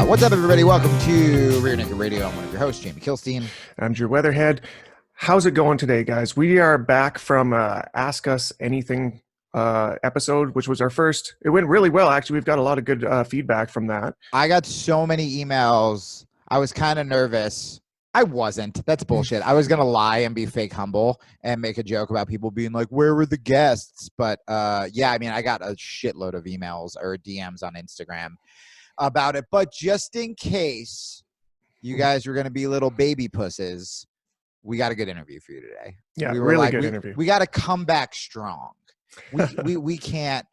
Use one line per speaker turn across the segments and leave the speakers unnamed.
What's up, everybody? Welcome to Rear Naked Radio. I'm one of your hosts, Jamie Kilstein.
I'm Drew Weatherhead. How's it going today, guys? We are back from Ask Us Anything episode, which was our first. It went really well, actually. We've got a lot of good feedback from that.
I got so many emails. I was kind of nervous. I wasn't. That's bullshit. I was going to lie and be fake humble and make a joke about people being like, where were the guests? But yeah, I mean, I got a shitload of emails or DMs on Instagram about it. But just in case you guys were going to be little baby pusses, we got a good interview for you today.
Yeah, really good interview.
We got to come back strong. We can't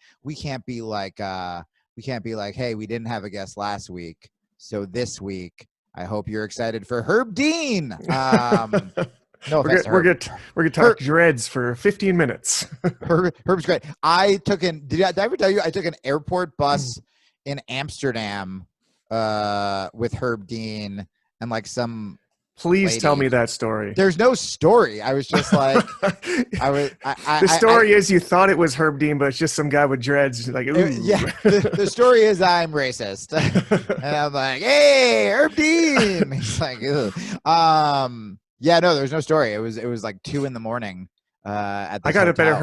be like, hey, we didn't have a guest last week, so this week I hope you're excited for Herb Dean. No,
we're gonna talk dreads for 15 minutes.
Herb's great. Did I ever tell you I took an airport bus in Amsterdam with Herb Dean and like some
Please
lady.
Tell me that story.
There's no story. I was just like,
the story is you thought it was Herb Dean, but it's just some guy with dreads. Like, ooh.
Yeah. The story is I'm racist, and I'm like, hey, Herb Dean. He's like, ugh. Yeah, no, there's no story. It was like 2 a.m. At
I got a better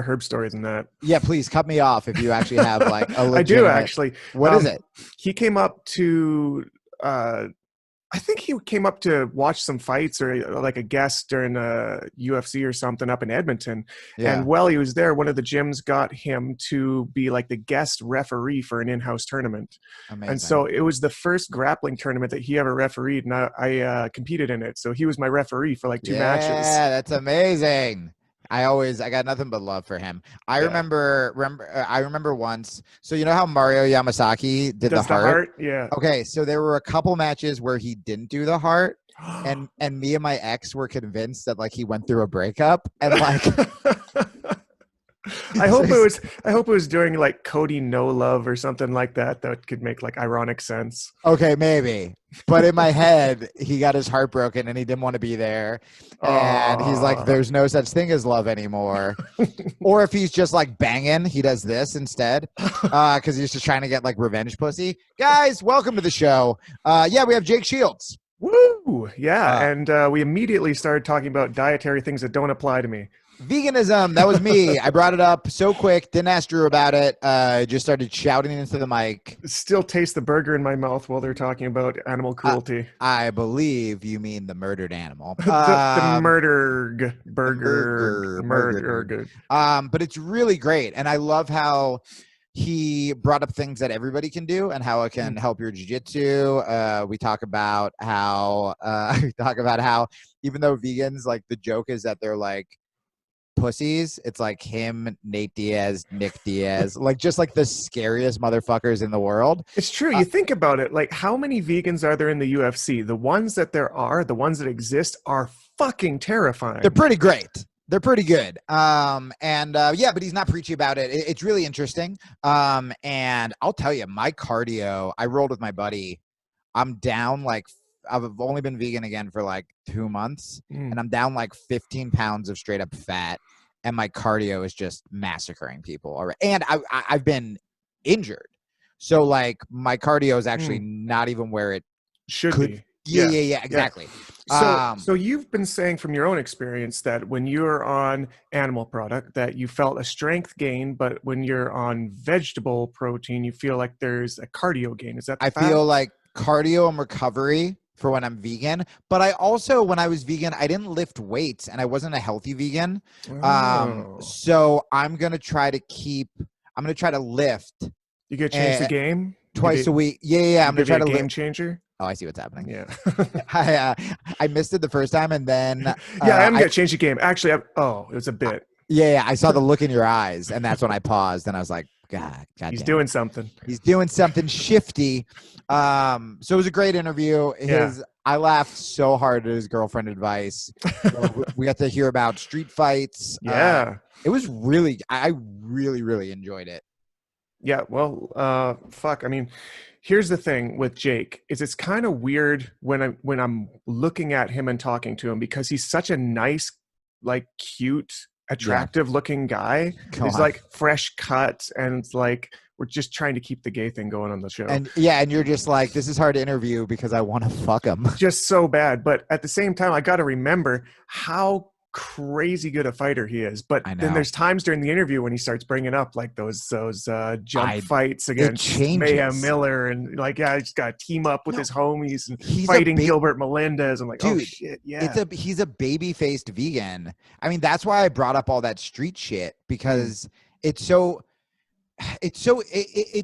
Herb story than that.
Yeah, please cut me off if you actually have like a legitimate.
I do actually.
What is it?
He came up to. I think he came up to watch some fights or like a guest during a UFC or something up in Edmonton. Yeah. And while he was there, one of the gyms got him to be like the guest referee for an in-house tournament. Amazing. And so it was the first grappling tournament that he ever refereed, and I competed in it. So he was my referee for like 2 matches.
Yeah, that's amazing. I got nothing but love for him. I remember once. So you know how Mario Yamasaki did the heart?
Yeah.
Okay, so there were a couple matches where he didn't do the heart, and me and my ex were convinced that like he went through a breakup, and like.
I hope it was during like Cody No Love or something like that. That could make like ironic sense.
Okay, maybe. But in my head, he got his heart broken and he didn't want to be there. And he's like, there's no such thing as love anymore. Or if he's just like banging, he does this instead. Because he's just trying to get like revenge pussy. Guys, welcome to the show. Yeah, we have Jake Shields.
Woo! Yeah, and we immediately started talking about dietary things that don't apply to me.
Veganism, that was me. I brought it up so quick, didn't ask Drew about it. Just started shouting into the mic.
Still taste the burger in my mouth while they're talking about animal cruelty.
I believe you mean the murdered animal.
the murder burger.
But it's really great. And I love how he brought up things that everybody can do and how it can help your jiu-jitsu. We talk about how even though vegans, like the joke is that they're like pussies, it's like him, Nate Diaz, Nick Diaz, like just like the scariest motherfuckers in the world.
It's true. You think about it, like how many vegans are there in the UFC? The ones that exist are fucking terrifying.
They're pretty great. They're pretty good. Yeah, but he's not preachy about it. It's really interesting. And I'll tell you, my cardio, I rolled with my buddy. I'm down like I've only been vegan again for like 2 months, and I'm down like 15 pounds of straight up fat, and my cardio is just massacring people already. And I've been injured, so like my cardio is actually not even where it
should be.
Yeah, exactly.
So you've been saying from your own experience that when you're on animal product that you felt a strength gain, but when you're on vegetable protein, you feel like there's a cardio gain. Is that the fact?
Feel like cardio and recovery for when I'm vegan, but I also, when I was vegan, I didn't lift weights and I wasn't a healthy vegan. So I'm going to try to lift.
You gonna change the game?
Twice a week. Yeah. I'm going to try to
game changer.
Oh, I see what's happening.
Yeah.
I missed it the first time and then.
I'm going to change the game. Actually, it was a bit.
Yeah. I saw the look in your eyes and that's when I paused and I was like, God
he's doing something.
He's doing something shifty. So it was a great interview. I laughed so hard at his girlfriend advice. We got to hear about street fights.
Yeah.
It was really, I really, really enjoyed it.
Yeah. Well, fuck. I mean, here's the thing with Jake is it's kind of weird when I'm looking at him and talking to him because he's such a nice, like cute, attractive looking guy. He's like fresh cut and like we're just trying to keep the gay thing going on the show.
And you're just like, this is hard to interview because I want to fuck him.
Just so bad. But at the same time, I got to remember how crazy good a fighter he is. But then there's times during the interview when he starts bringing up like those jump fights against Mayhem Miller, and like, I just got to team up with his homies and fighting Gilbert Melendez. I'm like, dude, oh shit, yeah.
He's a baby-faced vegan. I mean, that's why I brought up all that street shit, because it's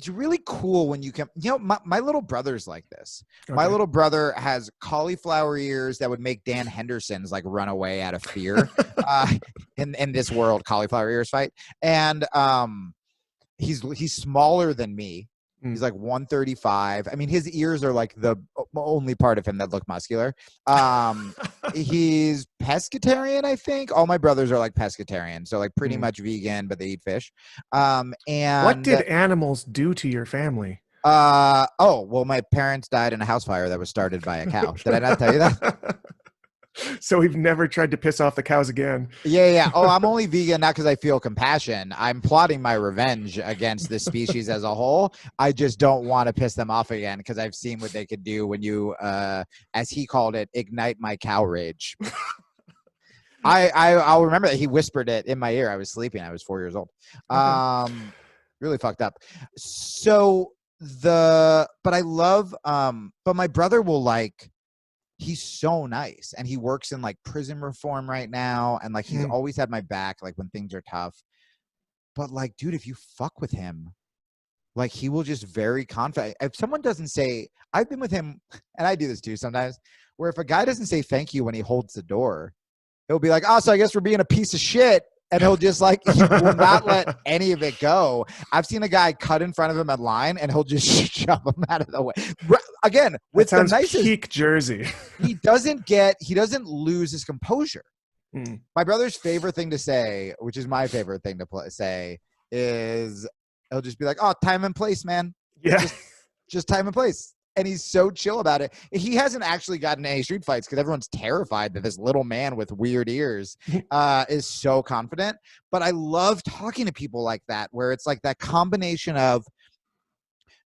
really cool when you can, my little brother's like this. Okay. My little brother has cauliflower ears that would make Dan Henderson's like run away out of fear in this world cauliflower ears fight. And he's smaller than me. He's like 135. I mean, his ears are like the only part of him that look muscular. He's pescatarian, I think. All my brothers are like pescatarian, so like pretty much vegan, but they eat fish. And
what did animals do to your family?
Well, my parents died in a house fire that was started by a cow. Did I not tell you that?
So we've never tried to piss off the cows again.
Yeah. Oh, I'm only vegan not because I feel compassion. I'm plotting my revenge against the species as a whole. I just don't want to piss them off again because I've seen what they could do when you, as he called it, ignite my cow rage. I'll remember that he whispered it in my ear. I was sleeping. I was 4 years old. Really fucked up. So but I love, but my brother will like, he's so nice, and he works in like prison reform right now, and like he's always had my back like when things are tough. But like, dude, if you fuck with him, like he will just very confident. If someone doesn't say, I've been with him, and I do this too sometimes, where if a guy doesn't say thank you when he holds the door, he'll be like, oh, so I guess we're being a piece of shit. And he'll just like, he will not let any of it go. I've seen a guy cut in front of him at line, and he'll just shove him out of the way. Again, with the nicest,
peak Jersey.
he doesn't lose his composure. My brother's favorite thing to say, which is my favorite thing to say, is he'll just be like, oh, time and place, man.
Yeah.
Just time and place. And he's so chill about it. He hasn't actually gotten any street fights because everyone's terrified that this little man with weird ears is so confident. But I love talking to people like that, where it's like that combination of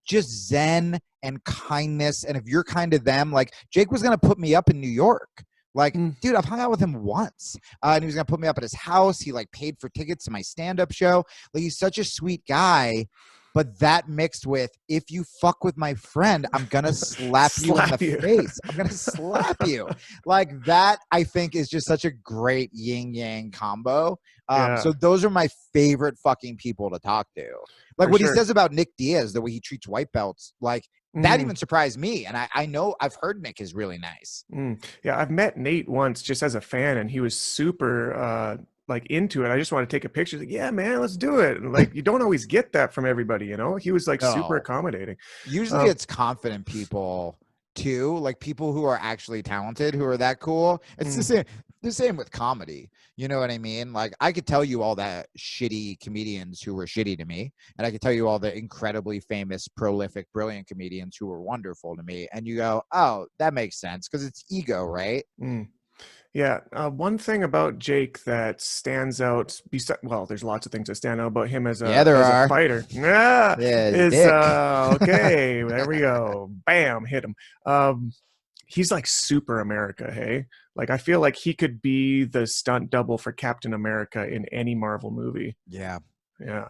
just zen and kindness. And if you're kind to them, like Jake was going to put me up in New York. Like, dude, I've hung out with him once. And he was going to put me up at his house. He like paid for tickets to my stand-up show. Like, he's such a sweet guy. But that mixed with, if you fuck with my friend, I'm going to slap you in the face. I'm going to slap you. Like, that, I think, is just such a great yin-yang combo. So those are my favorite fucking people to talk to. Like, what he says about Nick Diaz, the way he treats white belts, like, that even surprised me. And I know I've heard Nick is really nice.
Yeah, I've met Nate once just as a fan, and he was super like into it. I just want to take a picture. Like, yeah, man, let's do it. And like, you don't always get that from everybody, you know? He was like super accommodating.
Usually it's confident people too, like people who are actually talented, who are that cool. It's the same with comedy. You know what I mean? Like, I could tell you all the shitty comedians who were shitty to me, and I could tell you all the incredibly famous, prolific, brilliant comedians who were wonderful to me. And you go, oh, that makes sense, because it's ego, right?
Yeah. One thing about Jake that stands out, well, there's lots of things that stand out about him as a fighter. Okay, there we go. Bam, hit him. He's like super America, hey? Like, I feel like he could be the stunt double for Captain America in any Marvel movie.
Yeah.
Yeah.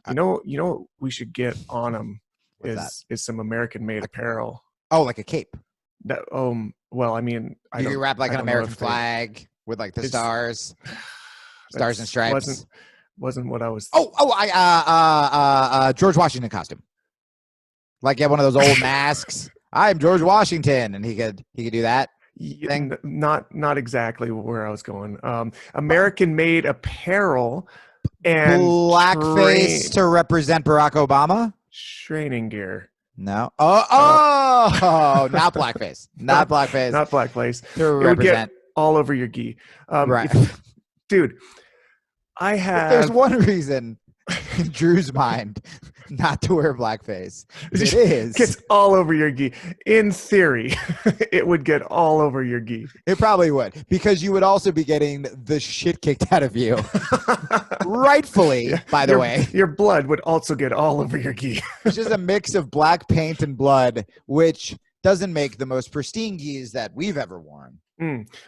You know, we should get on him is some American-made apparel.
Oh, like a cape.
That, well, I mean,
you can wrap like an American flag with like the stars and stripes.
Wasn't what I was.
George Washington costume. Like, get one of those old masks. I'm George Washington, and he could do that.
Not exactly where I was going. American-made apparel and
blackface to represent Barack Obama.
Training gear.
No. Not blackface. Not blackface.
Not blackface.
To represent.
All over your gi.
Right.
Dude, I have.
There's one reason in Drew's mind not to wear blackface. It is.
Gets all over your gi. In theory, it would get all over your gi.
It probably would, because you would also be getting the shit kicked out of you. rightfully, by the way.
Your blood would also get all over your gi.
It's just a mix of black paint and blood, which doesn't make the most pristine gis that we've ever worn.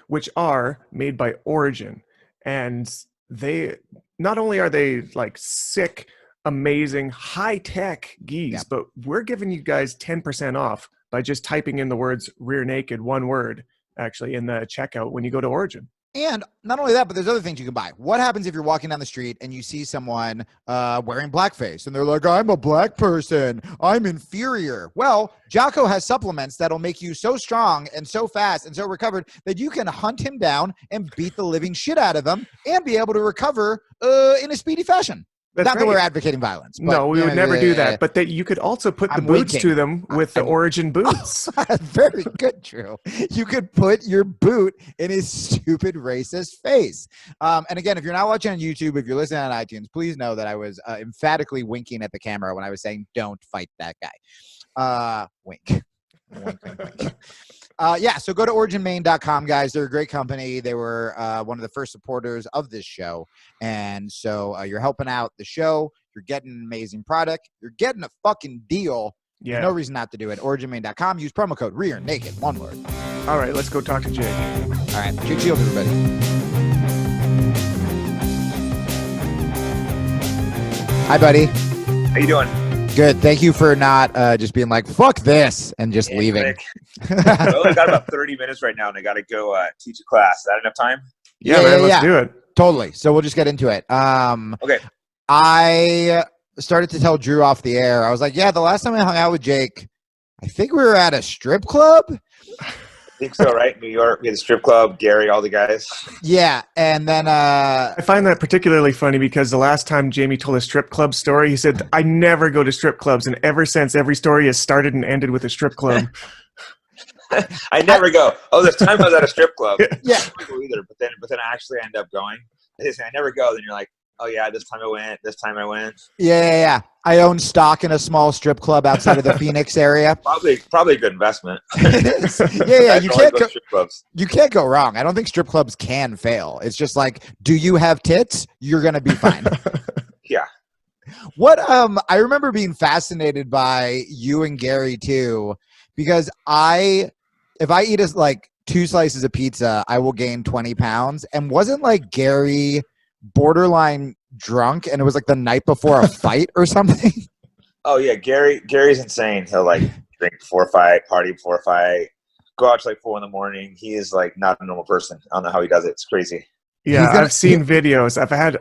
Which are made by Origin. And they, not only are they like sick, amazing, high-tech gis, but we're giving you guys 10% off by just typing in the words rear naked, one word, actually, in the checkout when you go to Origin.
And not only that, but there's other things you can buy. What happens if you're walking down the street and you see someone wearing blackface and they're like, I'm a black person, I'm inferior? Well, Jocko has supplements that'll make you so strong and so fast and so recovered that you can hunt him down and beat the living shit out of him and be able to recover in a speedy fashion.
That's
Not
right.
that we're advocating violence. But,
no, we would never do that. But that you could also put the boots to them with the Origin boots.
Very good, Drew. You could put your boot in his stupid racist face. And again, if you're not watching on YouTube, if you're listening on iTunes, please know that I was emphatically winking at the camera when I was saying, don't fight that guy. Wink. Wink, wink, wink. So go to originmain.com, guys. They're a great company. They were one of the first supporters of this show. And so you're helping out the show. You're getting an amazing product. You're getting a fucking deal. Yeah. There's no reason not to do it. Originmain.com. Use promo code REAR NAKED. One word.
All right, let's go talk to Jake.
All right. Jake Shields, everybody. Hi, buddy.
How you doing?
Good. Thank you for not just being like, fuck this, and just leaving.
I only got about 30 minutes right now, and I got to go teach a class. Is that enough time?
Yeah, man, let's do it.
Totally. So we'll just get into it.
Okay.
I started to tell Drew off the air. I was like, yeah, the last time I hung out with Jake, I think we were at a strip club.
I think so, right? New York, we had a strip club, Gary, all the guys.
Yeah, and then
I find that particularly funny because the last time Jamie told a strip club story, he said, I never go to strip clubs, and ever since, every story has started and ended with a strip club.
I never go. Oh, this time I was at a strip club.
Yeah.
I don't go either, but then I actually end up going. I never go. Then you're like, oh yeah, this time I went.
Yeah. I own stock in a small strip club outside of the Phoenix area.
Probably a good investment.
Yeah. You can't go wrong. I don't think strip clubs can fail. It's just like, do you have tits? You're gonna be fine.
Yeah.
What I remember being fascinated by you and Gary too, because if I eat like 2 slices of pizza, I will gain 20 pounds. And wasn't like Gary borderline drunk and it was like the night before a fight or something?
Oh yeah, Gary's insane. He'll like drink before a fight, party before a fight, go out to like 4 in the morning. He is like not a normal person. I don't know how he does it. It's crazy.
Yeah, I've seen videos.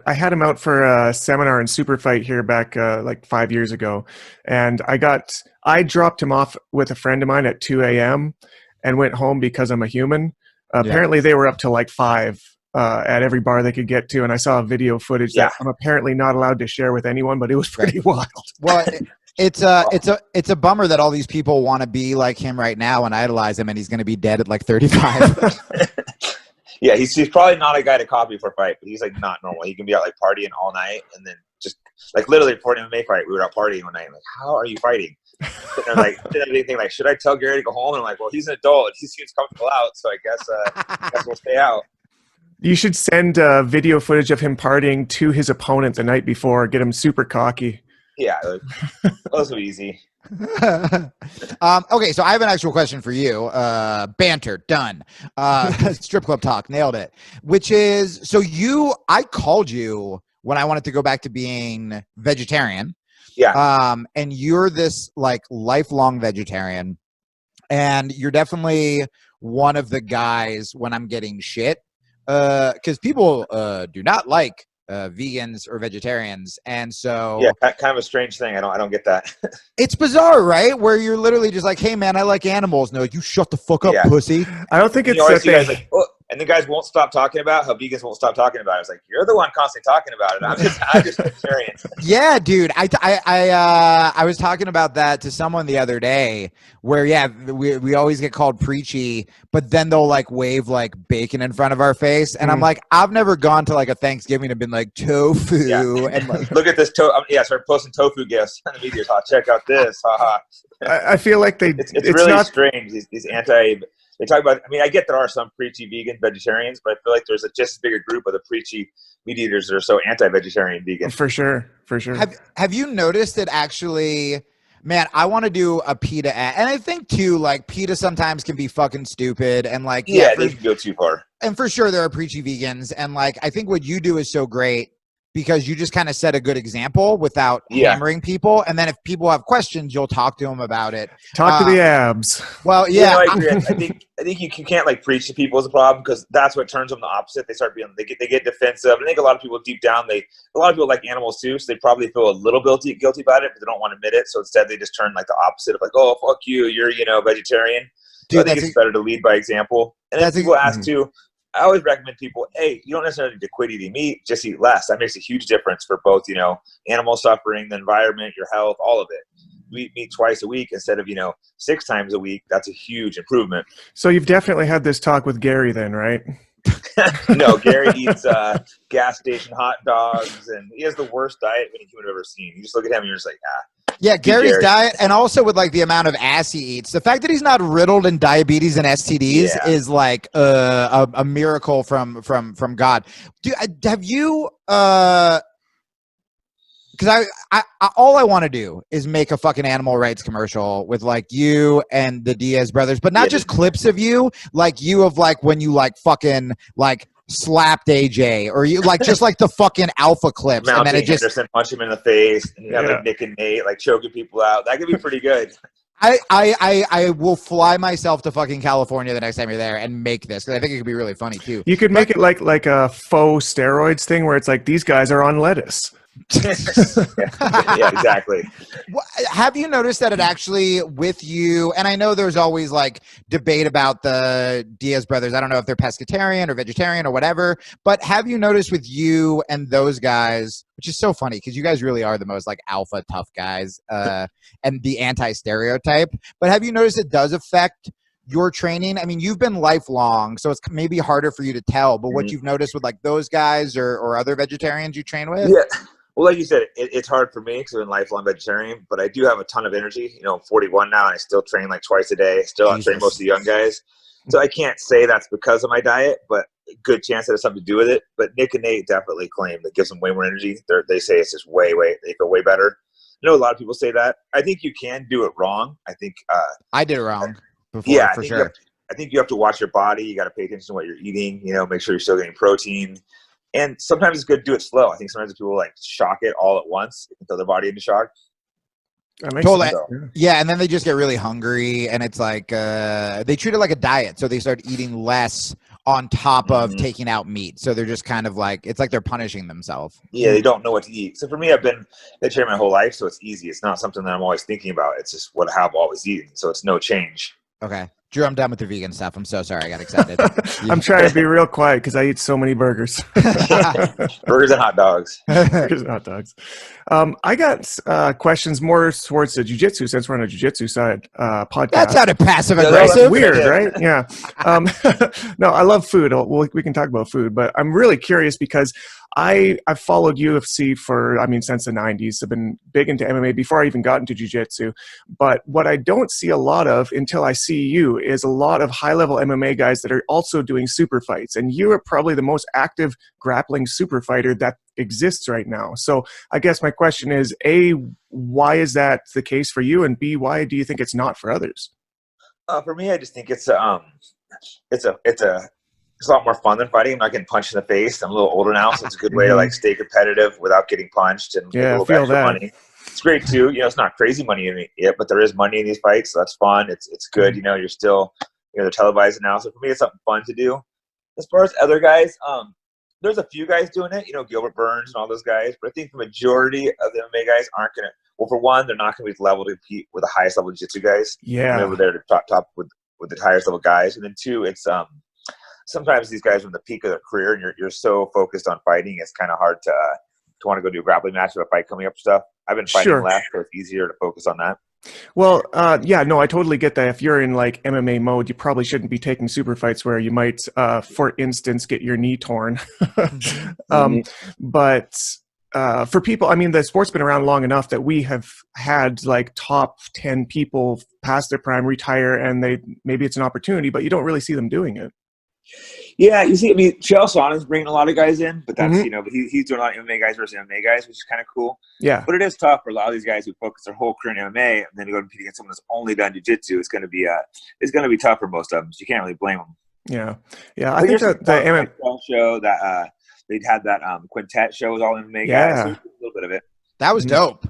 I had him out for a seminar in Super Fight here back like 5 years ago, and I dropped him off with a friend of mine at 2 a.m. and went home because I'm a human. Apparently they were up till like 5 at every bar they could get to, and I saw video footage that I'm apparently not allowed to share with anyone, but it was pretty wild.
Well, it's a bummer that all these people want to be like him right now and idolize him, and he's going to be dead at like 35.
Yeah, he's probably not a guy to copy for a fight, but he's like not normal. He can be out like partying all night and then just like literally before an MMA fight, we were out partying one night. I'm like, how are you fighting? And they're like, should I tell Gary to go home? And I'm like, well, he's an adult. He seems comfortable out, so I guess we'll stay out.
You should send video footage of him partying to his opponent the night before. Get him super cocky.
Yeah, those are easy.
Okay, so I have an actual question for you. Banter, done. Strip club talk, nailed it. Which is, so I called you when I wanted to go back to being vegetarian.
Yeah.
And you're this like lifelong vegetarian, and you're definitely one of the guys when I'm getting shit. Because people do not like vegans or vegetarians, and so
kind of a strange thing. I don't get that.
It's bizarre, right? Where you're literally just like, hey man, I like animals. No, like, you shut the fuck up, pussy.
I don't think it's
that they guys like, and the guys won't stop talking about how vegans won't stop talking about it. It's like, you're the one constantly talking about it. I'm just vegetarian.
Yeah, dude. I was talking about that to someone the other day where, we always get called preachy, but then they'll like wave like bacon in front of our face. And I'm like, I've never gone to like a Thanksgiving and been like tofu and like,
look at this. Start posting tofu gifts on the videos. Check out this. Haha.
I feel like
it's really not strange. These they talk about, I mean, I get there are some preachy vegan vegetarians, but I feel like there's a just as big a group of the preachy meat eaters that are so anti-vegetarian vegan.
For sure.
Have you noticed that actually, man, I want to do a PETA ad, and I think too, like PETA sometimes can be fucking stupid, and like
they can go too far.
And for sure there are preachy vegans, and like I think what you do is so great because you just kind of set a good example without hammering people, and then if people have questions, you'll talk to them about it.
Talk to the abs.
Well, yeah,
I agree. I think you can't like preach to people is a problem, because that's what turns them the opposite. They start being they get defensive. I think a lot of people deep down a lot of people like animals too, so they probably feel a little guilty about it, but they don't want to admit it. So instead, they just turn like the opposite of like, oh fuck you, you're vegetarian.
Dude,
so I think it's better to lead by example. And then people ask too. I always recommend people, hey, you don't necessarily need to quit eating meat, just eat less. That makes a huge difference for both, animal suffering, the environment, your health, all of it. We eat meat twice a week instead of, 6 times a week. That's a huge improvement.
So you've definitely had this talk with Gary then, right?
No, Gary eats gas station hot dogs, and he has the worst diet any human I've ever seen. You just look at him and you're just like,
Yeah, Gary's diet, and also with like the amount of ass he eats, the fact that he's not riddled in diabetes and STDs is like a miracle from God. Have you? Because I all I want to do is make a fucking animal rights commercial with like you and the Diaz brothers, but not just clips of you, like you of like when you like fucking like slapped AJ, or you like just like the fucking alpha clips,
Mounting
and then it just
Henderson punch him in the face, and you have like Nick and Nate like choking people out. That could be pretty good.
I will fly myself to fucking California the next time you're there and make this, because I think it could be really funny too.
You could make it like a faux steroids thing where it's like these guys are on lettuce.
Yeah, exactly.
Have you noticed that it actually with you, and I know there's always like debate about the Diaz brothers, I don't know if they're pescatarian or vegetarian or whatever, but have you noticed with you and those guys, which is so funny because you guys really are the most like alpha tough guys and the anti-stereotype, but have you noticed it does affect your training? I mean, you've been lifelong, so it's maybe harder for you to tell, but what you've noticed with like those guys or other vegetarians you train with?
Yeah. Well, like you said, it's hard for me because I'm a lifelong vegetarian, but I do have a ton of energy. I'm 41 now, and I still train like twice a day. Still train most of the young guys. So I can't say that's because of my diet, but a good chance that has something to do with it. But Nick and Nate definitely claim that gives them way more energy. They say it's just they feel way better. I know a lot of people say that. I think you can do it wrong. I think
I did it wrong before, for sure.
I think you have to watch your body. You got to pay attention to what you're eating. Make sure you're still getting protein. And sometimes it's good to do it slow. I think sometimes people like shock it all at once and throw their body into shock.
Totally. Yeah, and then they just get really hungry, and it's like they treat it like a diet, so they start eating less on top of taking out meat. So they're just kind of like, it's like they're punishing themselves.
Yeah, they don't know what to eat. So for me, I've been vegetarian my whole life, so it's easy. It's not something that I'm always thinking about. It's just what I've always eaten, so it's no change.
Okay. Drew, I'm done with the vegan stuff. I'm so sorry. I got excited.
I'm trying to be real quiet because I eat so many burgers.
Burgers and hot dogs.
Burgers and hot dogs. I got questions more towards the jiu-jitsu, since we're on a jiu-jitsu side podcast.
That sounded passive aggressive.
That's weird, right? Yeah. No, I love food. We can talk about food, but I'm really curious because I've followed UFC since the 90s. I've been big into MMA before I even got into jiu-jitsu. But what I don't see a lot of until I see you is a lot of high-level MMA guys that are also doing super fights. And you are probably the most active grappling super fighter that exists right now. So I guess my question is, A, why is that the case for you? And B, why do you think it's not for others?
For me, I just think it's a lot more fun than fighting. I'm not getting punched in the face. I'm a little older now, so it's a good way to like stay competitive without getting punched and make a little extra money. It's great too. It's not crazy money in it, but there is money in these fights, so that's fun. It's good. You're still they're televised now, so for me, it's something fun to do. As far as other guys, there's a few guys doing it. Gilbert Burns and all those guys, but I think the majority of the MMA guys aren't gonna. Well, for one, they're not gonna be level to compete with the highest level jiu-jitsu guys.
Yeah,
over there to top with the highest level guys, and then two, it's sometimes these guys are in the peak of their career and you're so focused on fighting, it's kind of hard to want to go do a grappling match with a fight coming up and stuff. I've been fighting less, so it's easier to focus on that.
Well, yeah, no, I totally get that. If you're in like MMA mode, you probably shouldn't be taking super fights where you might, for instance, get your knee torn. But for people, I mean, the sport's been around long enough that we have had like top 10 people past their prime retire, and maybe it's an opportunity, but you don't really see them doing it.
Yeah, you see, I mean, Chael Sonnen's bringing a lot of guys in, but that's, but he's doing a lot of MMA guys versus MMA guys, which is kind of cool.
Yeah.
But it is tough for a lot of these guys who focus their whole career in MMA and then to go compete against someone that's only done jiu-jitsu. It's going to be tough for most of them. So you can't really blame them.
Yeah. Yeah. I think that the
MMA show that they'd had that quintet show with all MMA guys. So a little bit of it.
That was dope.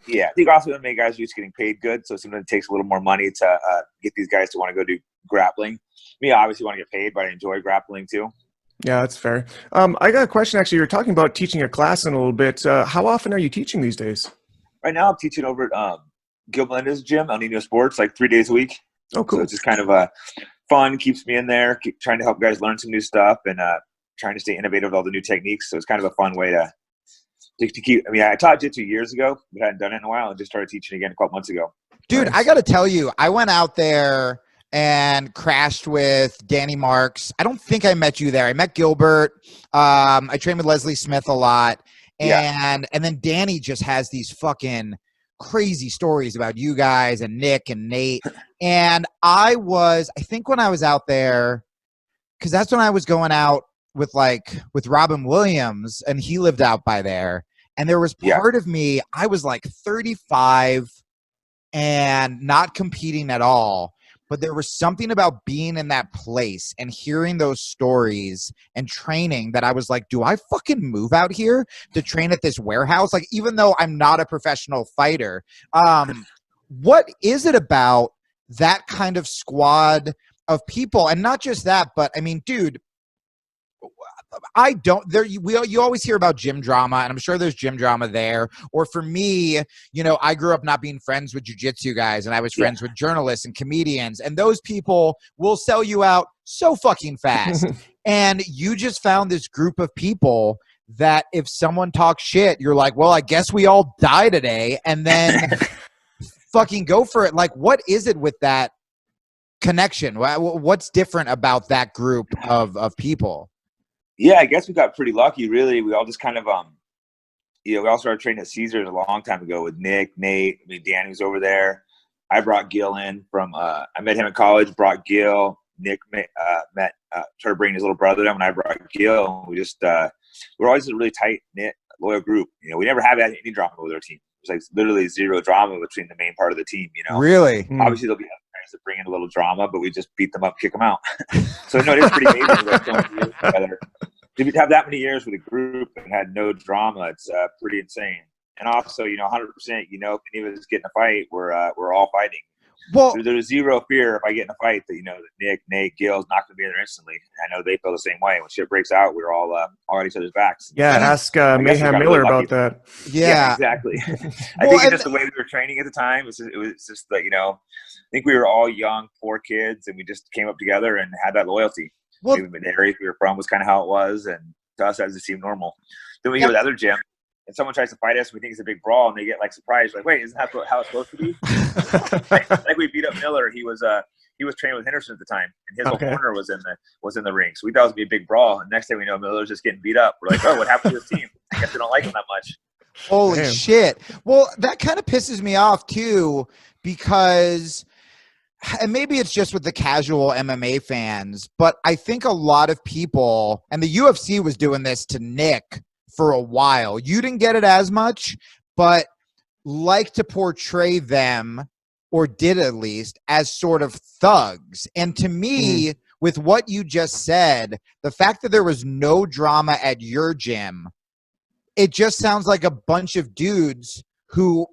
Yeah. I think also MMA guys are just getting paid good. So sometimes it takes a little more money to get these guys to want to go do grappling. Me, I obviously want to get paid, but I enjoy grappling too.
Yeah, that's fair. I got a question, actually. You're talking about teaching a class in a little bit. How often are you teaching these days?
Right now I'm teaching over at Gil Melinda's gym, El Nino Sports, like 3 days a week.
Oh, cool.
So it's just kind of fun, keeps me in there, trying to help guys learn some new stuff and trying to stay innovative with all the new techniques. So it's kind of a fun way to keep. I mean, I taught jiu-jitsu years ago, but hadn't done it in a while, and just started teaching again a couple months ago.
Dude, nice. I got to tell you, I went out there and crashed with Danny Marks. I don't think I met you there. I met Gilbert. I trained with Leslie Smith a lot. And then Danny just has these fucking crazy stories about you guys and Nick and Nate. And I think when I was out there, because that's when I was going out with Robin Williams, and he lived out by there. And there was part of me, I was like 35 and not competing at all. But there was something about being in that place and hearing those stories and training that I was like, do I fucking move out here to train at this warehouse? Like, even though I'm not a professional fighter, what is it about that kind of squad of people? And not just that, but I mean, dude, you always hear about gym drama, and I'm sure there's gym drama there. Or for me, I grew up not being friends with jiu-jitsu guys, and I was friends with journalists and comedians, and those people will sell you out so fucking fast. And you just found this group of people that if someone talks shit, you're like, well, I guess we all die today, and then fucking go for it. Like, what is it with that connection? What's different about that group of people?
Yeah, I guess we got pretty lucky, really. We all just kind of, we all started training at Caesars a long time ago with Nick, Nate. I mean, Danny was over there. I brought Gil in from, I met him in college, brought Gil. Nick started bringing his little brother in when I brought Gil. We just, we're always a really tight-knit, loyal group. We never have any drama with our team. There's like literally zero drama between the main part of the team,
Really?
Obviously, there'll be guys that bring in a little drama, but we just beat them up, kick them out. So, no, it's pretty amazing together. To have that many years with a group and had no drama, it's pretty insane. And also, 100%, if any of us get in a fight, we're all fighting. Well, there's zero fear if I get in a fight that, that Nick, Nate, Gil's not going to be there instantly. I know they feel the same way. When shit breaks out, we're all at each other's backs.
Yeah, ask Mayhem Miller about that.
Yeah, exactly. I think it's just the way we were training at the time. It was just that, I think we were all young, 4 kids, and we just came up together and had that loyalty. Well, maybe the area we were from was kind of how it was, and to us, that just seemed normal. Then we go to the other gym, and someone tries to fight us, and we think it's a big brawl, and they get surprised, wait, isn't that how it's supposed to be? like we beat up Miller. He was training with Henderson at the time, and his whole corner was in the ring. So we thought it would be a big brawl, and next thing we know, Miller's just getting beat up. We're like, oh, what happened to his team? I guess they don't like him that much.
Holy shit! Well, that kind of pisses me off too, because. And maybe it's just with the casual MMA fans, but I think a lot of people, and the UFC was doing this to Nick for a while. You didn't get it as much, but like to portray them, or did at least, as sort of thugs. And to me, with what you just said, the fact that there was no drama at your gym, it just sounds like a bunch of dudes who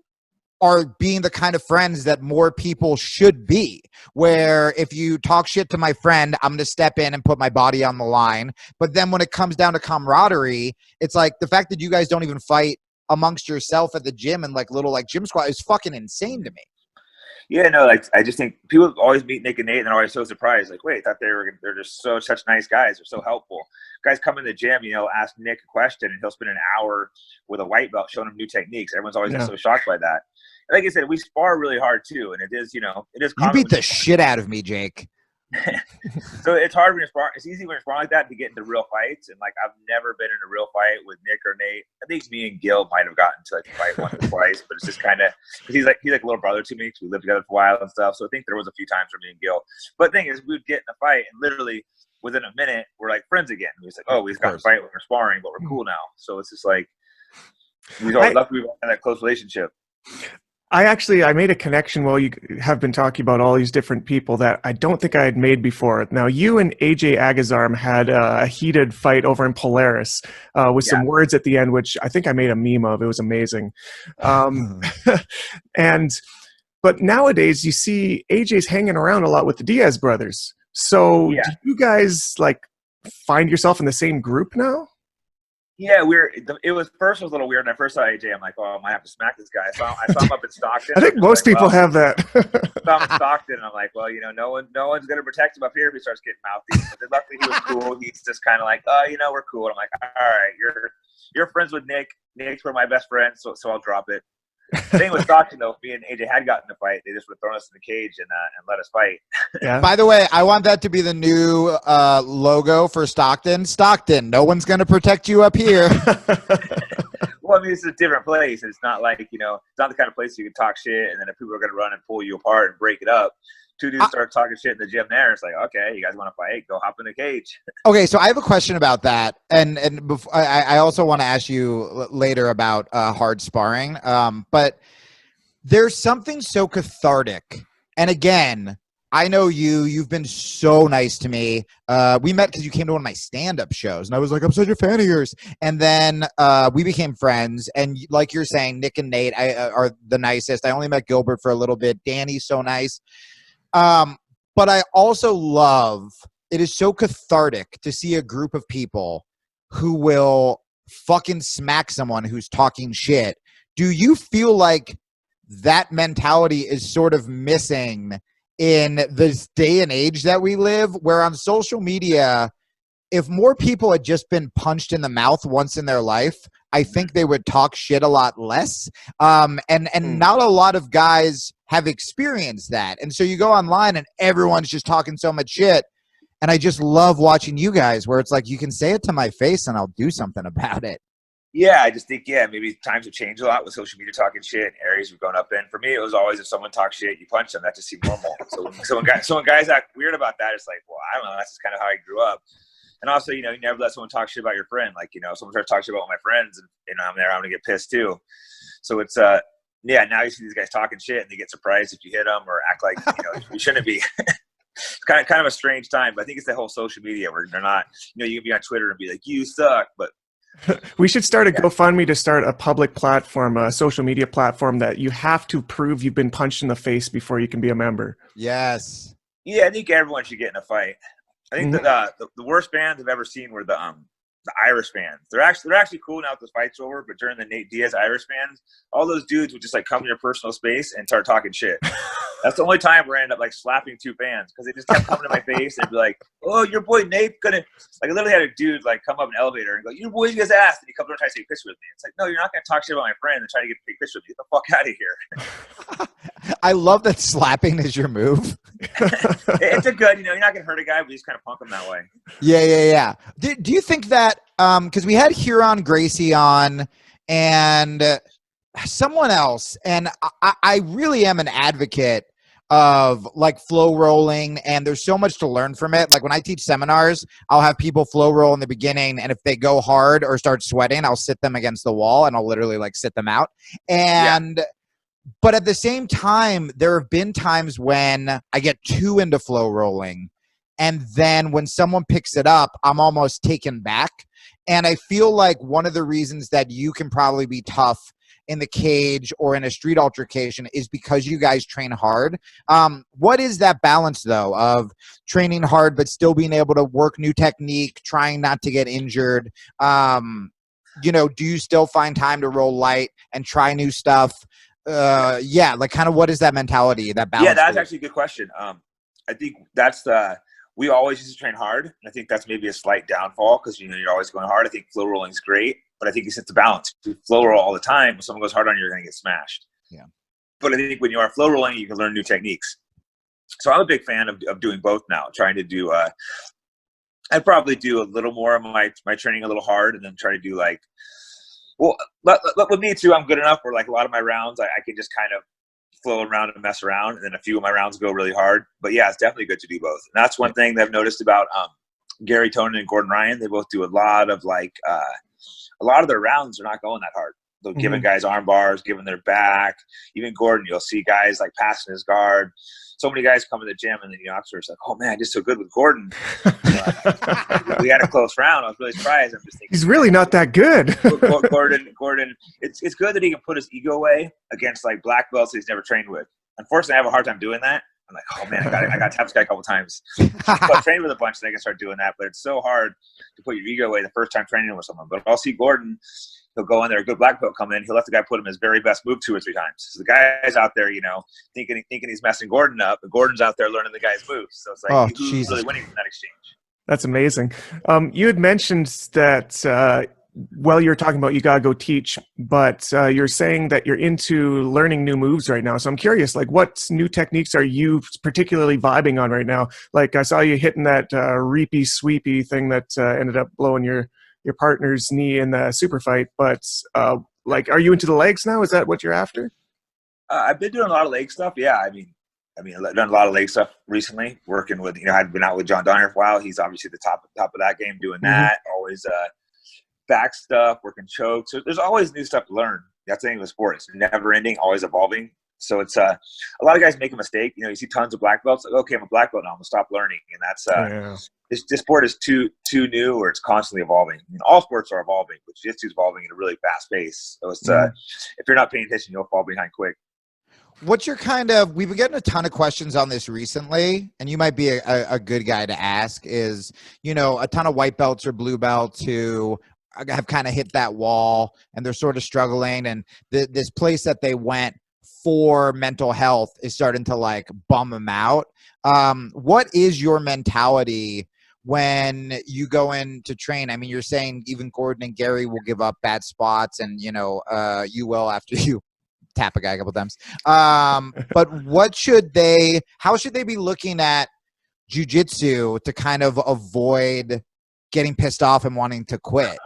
are being the kind of friends that more people should be, where if you talk shit to my friend, I'm going to step in and put my body on the line. But then when it comes down to camaraderie, it's like the fact that you guys don't even fight amongst yourself at the gym and little gym squad is fucking insane to me.
Yeah, no, I just think people always meet Nick and Nate and they're always so surprised. Wait, I thought they're just such nice guys. They're so helpful. Guys come in the gym, ask Nick a question and he'll spend an hour with a white belt showing them new techniques. Everyone's always so shocked by that. Like I said, we spar really hard too, and it is, it is.
You beat the shit out of me, Jake.
So it's hard when you're sparring. It's easy when you're sparring like that to get into real fights. And like, I've never been in a real fight with Nick or Nate. I think me and Gil might have gotten to like a fight once or twice, but it's just kind of because he's like a little brother to me because we lived together for a while and stuff. So I think there was a few times for me and Gil. But the thing is, we would get in a fight and literally within a minute we're like friends again. We're like, oh, we've got to fight when we're sparring, but we're cool now. So it's just like we've always luckily we've had that close relationship.
I made a connection while you have been talking about all these different people that I don't think I had made before. Now, you and AJ Agazarm had a heated fight over in Polaris with some words at the end, which I think I made a meme of. It was amazing. But nowadays you see AJ's hanging around a lot with the Diaz brothers. So do you guys like find yourself in the same group now?
Yeah, it was a little weird. When I first saw AJ, I'm like, oh, I might have to smack this guy. I saw him up in Stockton.
I think most people have that.
I saw him in Stockton, and I'm like, well, no one's gonna protect him up here if he starts getting mouthy. But then luckily he was cool. He's just kind of like, oh, we're cool. And I'm like, all right, you're friends with Nick. Nick's one of my best friends, so I'll drop it. The thing with Stockton, though, me and AJ had gotten in a fight. They just would have thrown us in the cage and let us fight.
Yeah. By the way, I want that to be the new logo for Stockton. Stockton, no one's going to protect you up here.
Well, I mean, it's a different place. It's not like, it's not the kind of place you can talk shit and then if people are going to run and pull you apart and break it up. Two dudes start talking shit in the gym there. It's like, okay, you guys want to fight? Go hop in the cage.
Okay, so I have a question about that. And before, I also want to ask you later about hard sparring. But there's something so cathartic. And again, I know you've been so nice to me. We met because you came to one of my stand-up shows. And I was like, I'm such a fan of yours. And then we became friends. And like you're saying, Nick and Nate are the nicest. I only met Gilbert for a little bit. Danny's so nice. But I also love, it is so cathartic to see a group of people who will fucking smack someone who's talking shit. Do you feel like that mentality is sort of missing in this day and age that we live, where on social media, if more people had just been punched in the mouth once in their life, I think they would talk shit a lot less. And not a lot of guys have experienced that. And so you go online and everyone's just talking so much shit. And I just love watching you guys where it's like, you can say it to my face and I'll do something about it.
Yeah, I just think, maybe times have changed a lot with social media talking shit and areas we've grown up in. For me, it was always if someone talks shit, you punch them. That just seemed normal. So when guys act weird about that, it's like, well, I don't know. That's just kind of how I grew up. And also, you never let someone talk shit about your friend. Like, someone starts talking shit about my friends and, I'm there, I'm going to get pissed too. So it's, now you see these guys talking shit and they get surprised if you hit them or act like, you shouldn't be. It's kind of a strange time, but I think it's the whole social media where they're not, you can be on Twitter and be like, you suck, but.
We should start a GoFundMe to start a public platform, a social media platform that you have to prove you've been punched in the face before you can be a member.
Yes.
Yeah, I think everyone should get in a fight. I think the worst bands I've ever seen were the Irish bands. They're actually cool now that this fight's over, but during the Nate Diaz Irish bands, all those dudes would just like come in your personal space and start talking shit. That's the only time where I ended up like slapping two fans because they just kept coming to my face and be like, "Oh, your boy Nate's gonna," like I literally had a dude like come up an elevator and go, "Your boy's gonna ass," and he comes over and tries to take a picture with me. It's like, no, you're not gonna talk shit about my friend and try to get a picture with me. Get the fuck out of here.
I love that slapping is your move.
It's a good, you're not gonna hurt a guy, but you just kind of punk him that way.
Yeah. Do you think that because we had Huron Gracie on and someone else, and I really am an advocate of like flow rolling, and there's so much to learn from it. Like when I teach seminars, I'll have people flow roll in the beginning, and if they go hard or start sweating, I'll sit them against the wall and I'll literally like sit them out. And but at the same time, there have been times when I get too into flow rolling, and then when someone picks it up, I'm almost taken back. And I feel like one of the reasons that you can probably be tough in the cage or in a street altercation is because you guys train hard. What is that balance though of training hard but still being able to work new technique, trying not to get injured? Do you still find time to roll light and try new stuff? Like kind of what is that mentality, that balance?
Yeah, that's actually a good question. I think that's we always used to train hard. And I think that's maybe a slight downfall because, you're always going hard. I think flow rolling is great, but I think it's a balance. If you flow roll all the time, when someone goes hard on you, you're going to get smashed.
Yeah.
But I think when you are flow rolling, you can learn new techniques. So I'm a big fan of doing both now, trying to do, I'd probably do a little more of my training a little hard, and then try to do like, well, with me too, I'm good enough where like a lot of my rounds, I can just kind of flow around and mess around, and then a few of my rounds go really hard. But yeah, it's definitely good to do both. And that's one thing that I've noticed about Gary Conon and Gordon Ryan. They both do a lot of like, a lot of their rounds are not going that hard. They're giving guys arm bars, giving their back. Even Gordon, you'll see guys like passing his guard. So many guys come to the gym, and then Oxford's like, "Oh man, I just so good with Gordon." We had a close round. I was really surprised. I'm just thinking,
he's really not that good.
Gordon, it's good that he can put his ego away against like black belts that he's never trained with. Unfortunately, I have a hard time doing that. I'm like, oh man, I got to tap this guy a couple times. I'll train with a bunch, and I can start doing that. But it's so hard to put your ego away the first time training with someone. But I'll see Gordon. He'll go in there, a good black belt come in. He'll let the guy put him his very best move 2 or 3 times. So the guy's out there, thinking he's messing Gordon up, and Gordon's out there learning the guy's moves. So it's like, who's really winning from that exchange?
That's amazing. You had mentioned that, you're talking about you got to go teach, but you're saying that you're into learning new moves right now. So I'm curious, like, what new techniques are you particularly vibing on right now? Like, I saw you hitting that reapy sweepy thing that ended up blowing your partner's knee in the super fight. But like, are you into the legs now? Is that what you're after?
I've been doing a lot of leg stuff. Yeah. I mean, I've done a lot of leg stuff recently, working with, I've been out with John Donner for a while. He's obviously the top of that game doing that. Always back stuff, working chokes. So there's always new stuff to learn. That's the thing with sport. It's never ending, always evolving. So it's a lot of guys make a mistake. You see tons of black belts. Like, okay, I'm a black belt now. I'm gonna stop learning, and that's this sport is too new, or it's constantly evolving. All sports are evolving, but jiu-jitsu is evolving at a really fast pace. So it's if you're not paying attention, you'll fall behind quick.
What's your we've been getting a ton of questions on this recently, and you might be a good guy to ask, is, a ton of white belts or blue belts who have kind of hit that wall and they're sort of struggling, and this place that they went for mental health is starting to like bum them out. What is your mentality when you go in to train? I mean, you're saying even Gordon and Gary will give up bad spots, and you will after you tap a guy a couple times. But how should they be looking at jiu-jitsu to kind of avoid getting pissed off and wanting to quit?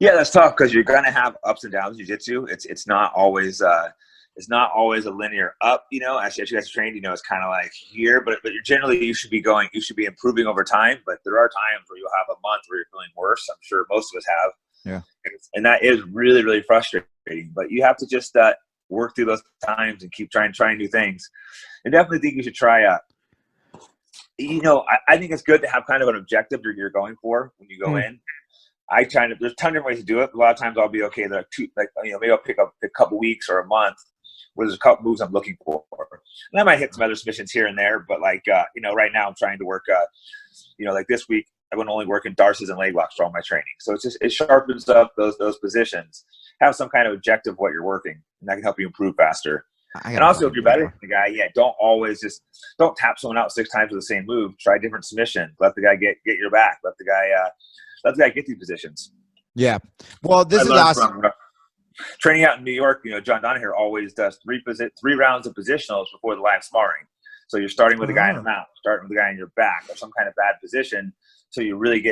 Yeah, that's tough, because you're going to have ups and downs in jiu-jitsu. It's not always a linear up, as you guys trained, it's kind of like here, but you should be improving over time. But there are times where you'll have a month where you're feeling worse. I'm sure most of us have. Yeah. And that is really, really frustrating, but you have to just work through those times and keep trying new things. I definitely think you should try I think it's good to have kind of an objective you're going for when you go in. There's a ton of different ways to do it. A lot of times I'll be okay. Maybe I'll pick up a couple weeks or a month where there's a couple moves I'm looking for. And I might hit some other submissions here and there, but right now I'm trying to work, like this week, I've been only working darces and leg locks for all my training. So it sharpens up those positions. Have some kind of objective what you're working, and that can help you improve faster. And also, if you're better than the guy, don't tap someone out 6 times with the same move. Try different submission. Let the guy get your back. Let the guy get these positions.
Yeah. Well, this is awesome.
Training out in New York, John Donahue always does 3 rounds of positionals before the live sparring. So you're starting with the guy in the mouth, starting with the guy in your back, or some kind of bad position. So you're really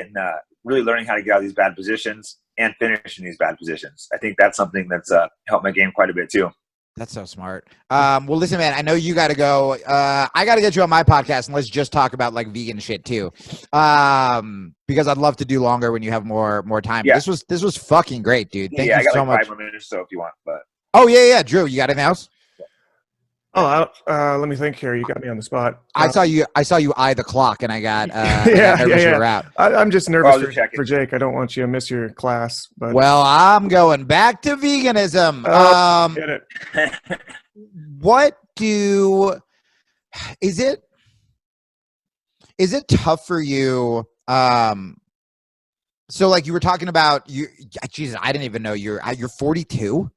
really learning how to get out of these bad positions and finish in these bad positions. I think that's something that's helped my game quite a bit too.
That's so smart. Well, listen, man, I know you got to go. I got to get you on my podcast, and let's just talk about like vegan shit too. Because I'd love to do longer when you have more time. Yeah. This was fucking great, dude. Thank you so much.
5 more minutes or so if you want. But
yeah. Drew, you got anything else?
Oh, let me think here. You got me on the spot.
I saw you eye the clock, and I got nervous you were out.
I'm just nervous for Jake. I don't want you to miss your class. But
well, I'm going back to veganism.
Get it.
Is it tough for you? So like you were talking about Jesus, I didn't even know you're 42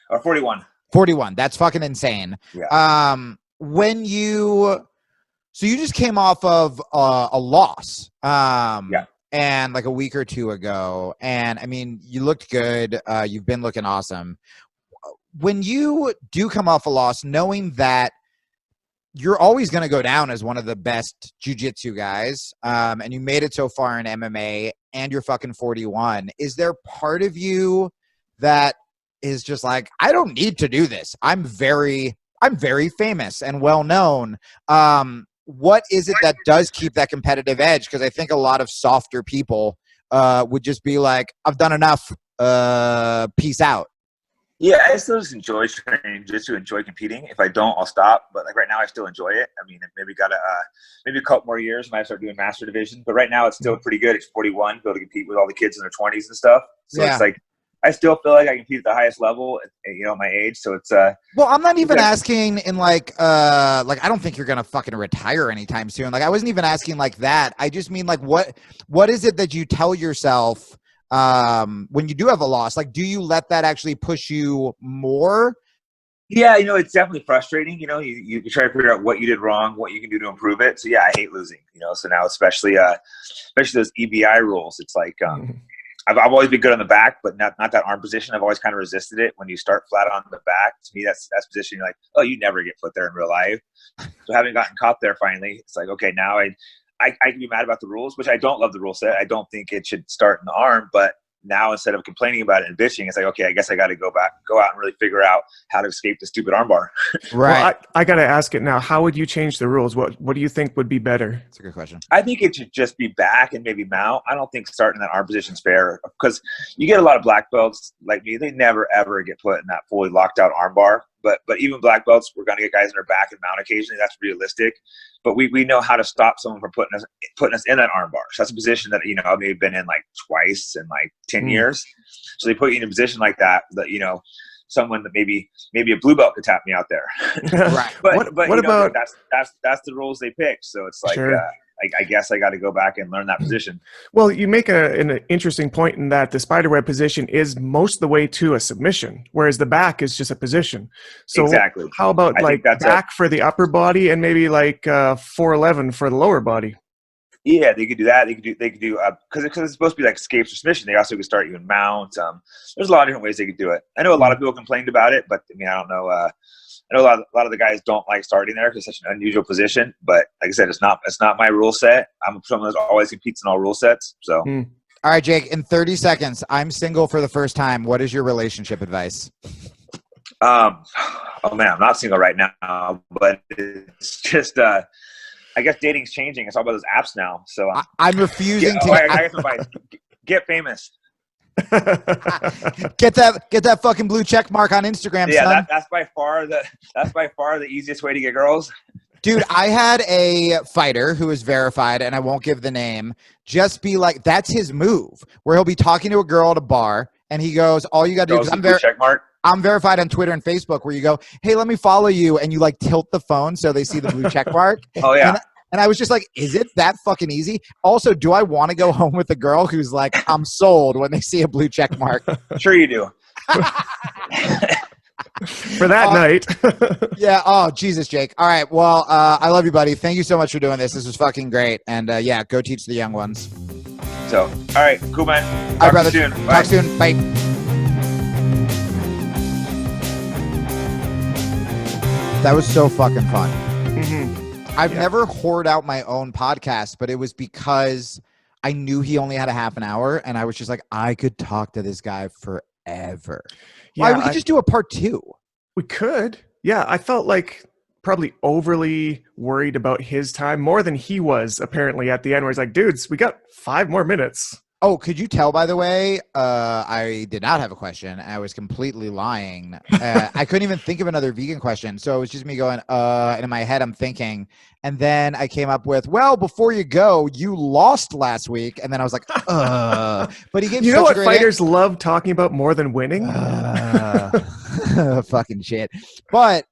or 41.
41. That's fucking insane. Yeah. So you just came off of a loss. And like a week or two ago, and I mean, you looked good. You've been looking awesome. When you do come off a loss, knowing that you're always going to go down as one of the best jiu-jitsu guys. And you made it so far in MMA and you're fucking 41. Is there part of you that is just like, I don't need to do this. I'm very famous and well known. What is it that does keep that competitive edge? Because I think a lot of softer people would just be like, I've done enough. Peace out.
Yeah, I still just enjoy training jiu-jitsu, enjoy competing. If I don't, I'll stop. But like right now, I still enjoy it. I mean, maybe got maybe a couple more years when I start doing master division. But right now, it's still pretty good. It's 41, be able to compete with all the kids in their 20s and stuff. So It's like I still feel like I compete at the highest level, at my age. So it's
well, I'm not even asking in like I don't think you're gonna fucking retire anytime soon. Like I wasn't even asking like that. I just mean like what is it that you tell yourself when you do have a loss? Like, do you let that actually push you more?
Yeah, it's definitely frustrating. You try to figure out what you did wrong, what you can do to improve it. So yeah, I hate losing. So now especially those EBI rules. It's like I've always been good on the back, but not that arm position. I've always kind of resisted it. When you start flat on the back, to me that's position you're like, oh, you never get put there in real life. So having gotten caught there finally, it's like, okay, now I can be mad about the rules, which I don't love the rule set. I don't think it should start in the arm, but now instead of complaining about it and bitching, it's like, okay, I guess I got to go out and really figure out how to escape the stupid armbar.
Right.
Well, I got to ask it now. How would you change the rules? What do you think would be better?
That's a good question.
I think it should just be back and maybe mount. I don't think starting that arm position is fair because you get a lot of black belts like me. They never, ever get put in that fully locked out armbar. But even black belts, we're going to get guys in their back and mount occasionally. That's realistic. But we know how to stop someone from putting us in that arm bar. So that's a position that, I may have been in like twice in like 10 years. So they put you in a position like that, someone that maybe a blue belt could tap me out there.
Right.
But
what about
that's the rules they pick. So it's like,
sure.
I guess I got to go back and learn that position.
Well, you make an interesting point in that the spiderweb position is most of the way to a submission, whereas the back is just a position. So
exactly.
How about like back for the upper body and maybe like 411 for the lower body?
Yeah, they could do that. They could do because it's supposed to be like escape or submission. They also could start you in mount. There's a lot of different ways they could do it. I know a lot of people complained about it, but I mean, I don't know. I know a lot of the guys don't like starting there because it's such an unusual position. But like I said, it's not my rule set. I'm someone that always competes in all rule sets. So,
All right, Jake. In 30 seconds, I'm single for the first time. What is your relationship advice?
Oh man, I'm not single right now, but it's just I guess dating's changing. It's all about those apps now. So
I'm refusing to.
I guess advice: get famous.
Get that fucking blue check mark on Instagram,
yeah,
son.
That's by far the easiest way to get girls.
Dude, I had a fighter who is verified, and I won't give the name, just be like, that's his move, where he'll be talking to a girl at a bar, and he goes, all you got to do, because I'm verified on Twitter and Facebook, where you go, hey, let me follow you, and you like tilt the phone so they see the blue check mark.
Oh, yeah.
And I was just like, is it that fucking easy? Also, do I want to go home with a girl who's like, I'm sold when they see a blue check mark?
Sure you do.
For that night.
Yeah. Oh, Jesus, Jake. All right. Well, I love you, buddy. Thank you so much for doing this. This was fucking great. And yeah, go teach the young ones.
So, all right. Cool, man.
All right, brother.
Soon.
Talk soon. Bye. That was so fucking fun. I've never whored out my own podcast, but it was because I knew he only had a half an hour, and I was just like, I could talk to this guy forever. Why? We could just do a part 2.
We could. Yeah, I felt like probably overly worried about his time, more than he was apparently at the end, where he's like, dudes, we got 5 more minutes.
Oh, could you tell, by the way, I did not have a question. I was completely lying. I couldn't even think of another vegan question. So it was just me going, and in my head, I'm thinking. And then I came up with, well, before you go, you lost last week. And then I was like, But he gave
you know what fighters love talking about more than winning?
Fucking shit. But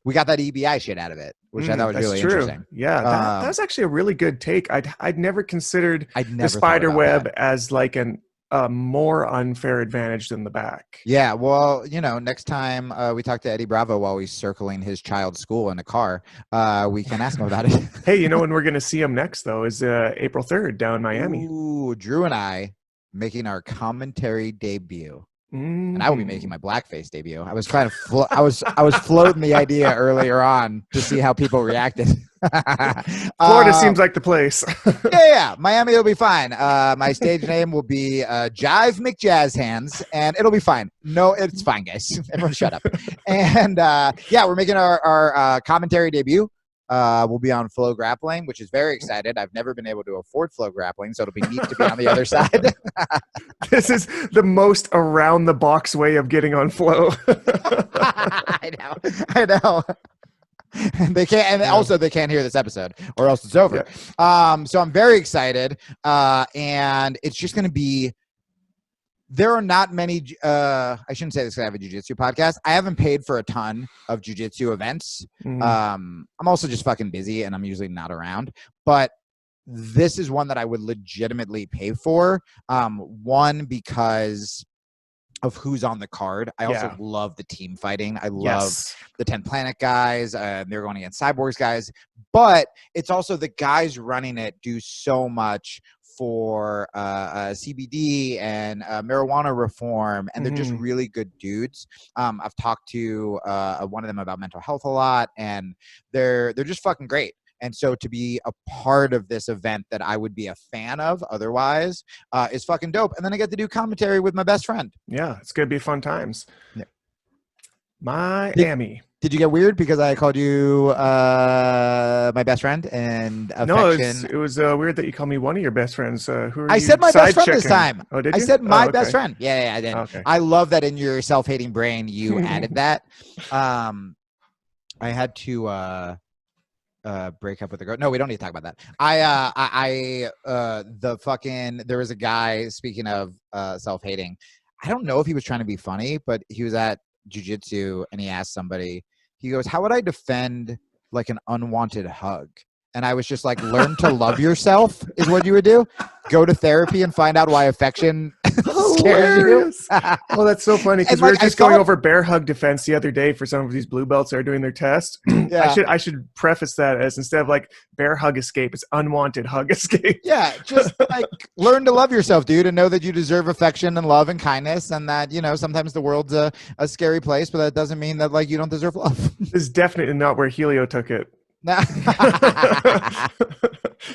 we got that EBI shit out of it, which I thought was really interesting.
Yeah, that was actually a really good take. I'd never considered the spider web as like a more unfair advantage than the back.
Yeah, well, next time we talk to Eddie Bravo while he's circling his child's school in a car, we can ask him about it.
Hey, when we're going to see him next, though, is April 3rd down in Miami.
Ooh, Drew and I making our commentary debut. And I will be making my blackface debut. I was trying to I was floating the idea earlier on to see how people reacted.
Florida seems like the place.
Yeah, Miami will be fine. My stage name will be Jive McJazz Hands, and it'll be fine. No, it's fine, guys. Everyone shut up. And yeah, we're making our commentary debut. We'll be on Flow Grappling, which is very excited. I've never been able to afford Flow Grappling, so it'll be neat to be on the other side.
This is the most around the box way of getting on Flow.
I know. They can't, and also they can't hear this episode, or else it's over. Yeah. So I'm very excited, and it's just going to be. There are not many. I shouldn't say this because I have a jiu-jitsu podcast. I haven't paid for a ton of jiu-jitsu events. I'm also just fucking busy, and I'm usually not around. But this is one that I would legitimately pay for. One, because of who's on the card. I also love the team fighting. I love the 10 Planet guys. They're going against Cyborgs guys. But it's also the guys running it do so much for CBD and marijuana reform, and they're just really good dudes. I've talked to one of them about mental health a lot, and they're just fucking great. And so to be a part of this event that I would be a fan of otherwise is fucking dope. And then I get to do commentary with my best friend.
Yeah, it's going to be fun times. Yeah. Miami.
Did you get weird because I called you my best friend and affection?
No, it was weird that you called me one of your best friends. Who are
I
you
said my best friend this time.
Oh, did you?
I said my best friend. Yeah, I did.
Okay.
I love that in your self-hating brain you added that. I had to break up with a girl. No, we don't need to talk about that. There was a guy, speaking of self-hating. I don't know if he was trying to be funny, but he was at jiu-jitsu and he asked somebody, he goes, how would I defend like an unwanted hug? And I was just like, learn to love yourself is what you would do. Go to therapy and find out why affection scares you.
Oh, that's so funny, because we were just going over bear hug defense the other day for some of these blue belts that are doing their test. I should preface that as, instead of like bear hug escape, it's unwanted hug escape.
Yeah, just like learn to love yourself, dude, and know that you deserve affection and love and kindness, and that, you know, sometimes the world's a scary place, but that doesn't mean that like you don't deserve love.
This is definitely not where Helio took it.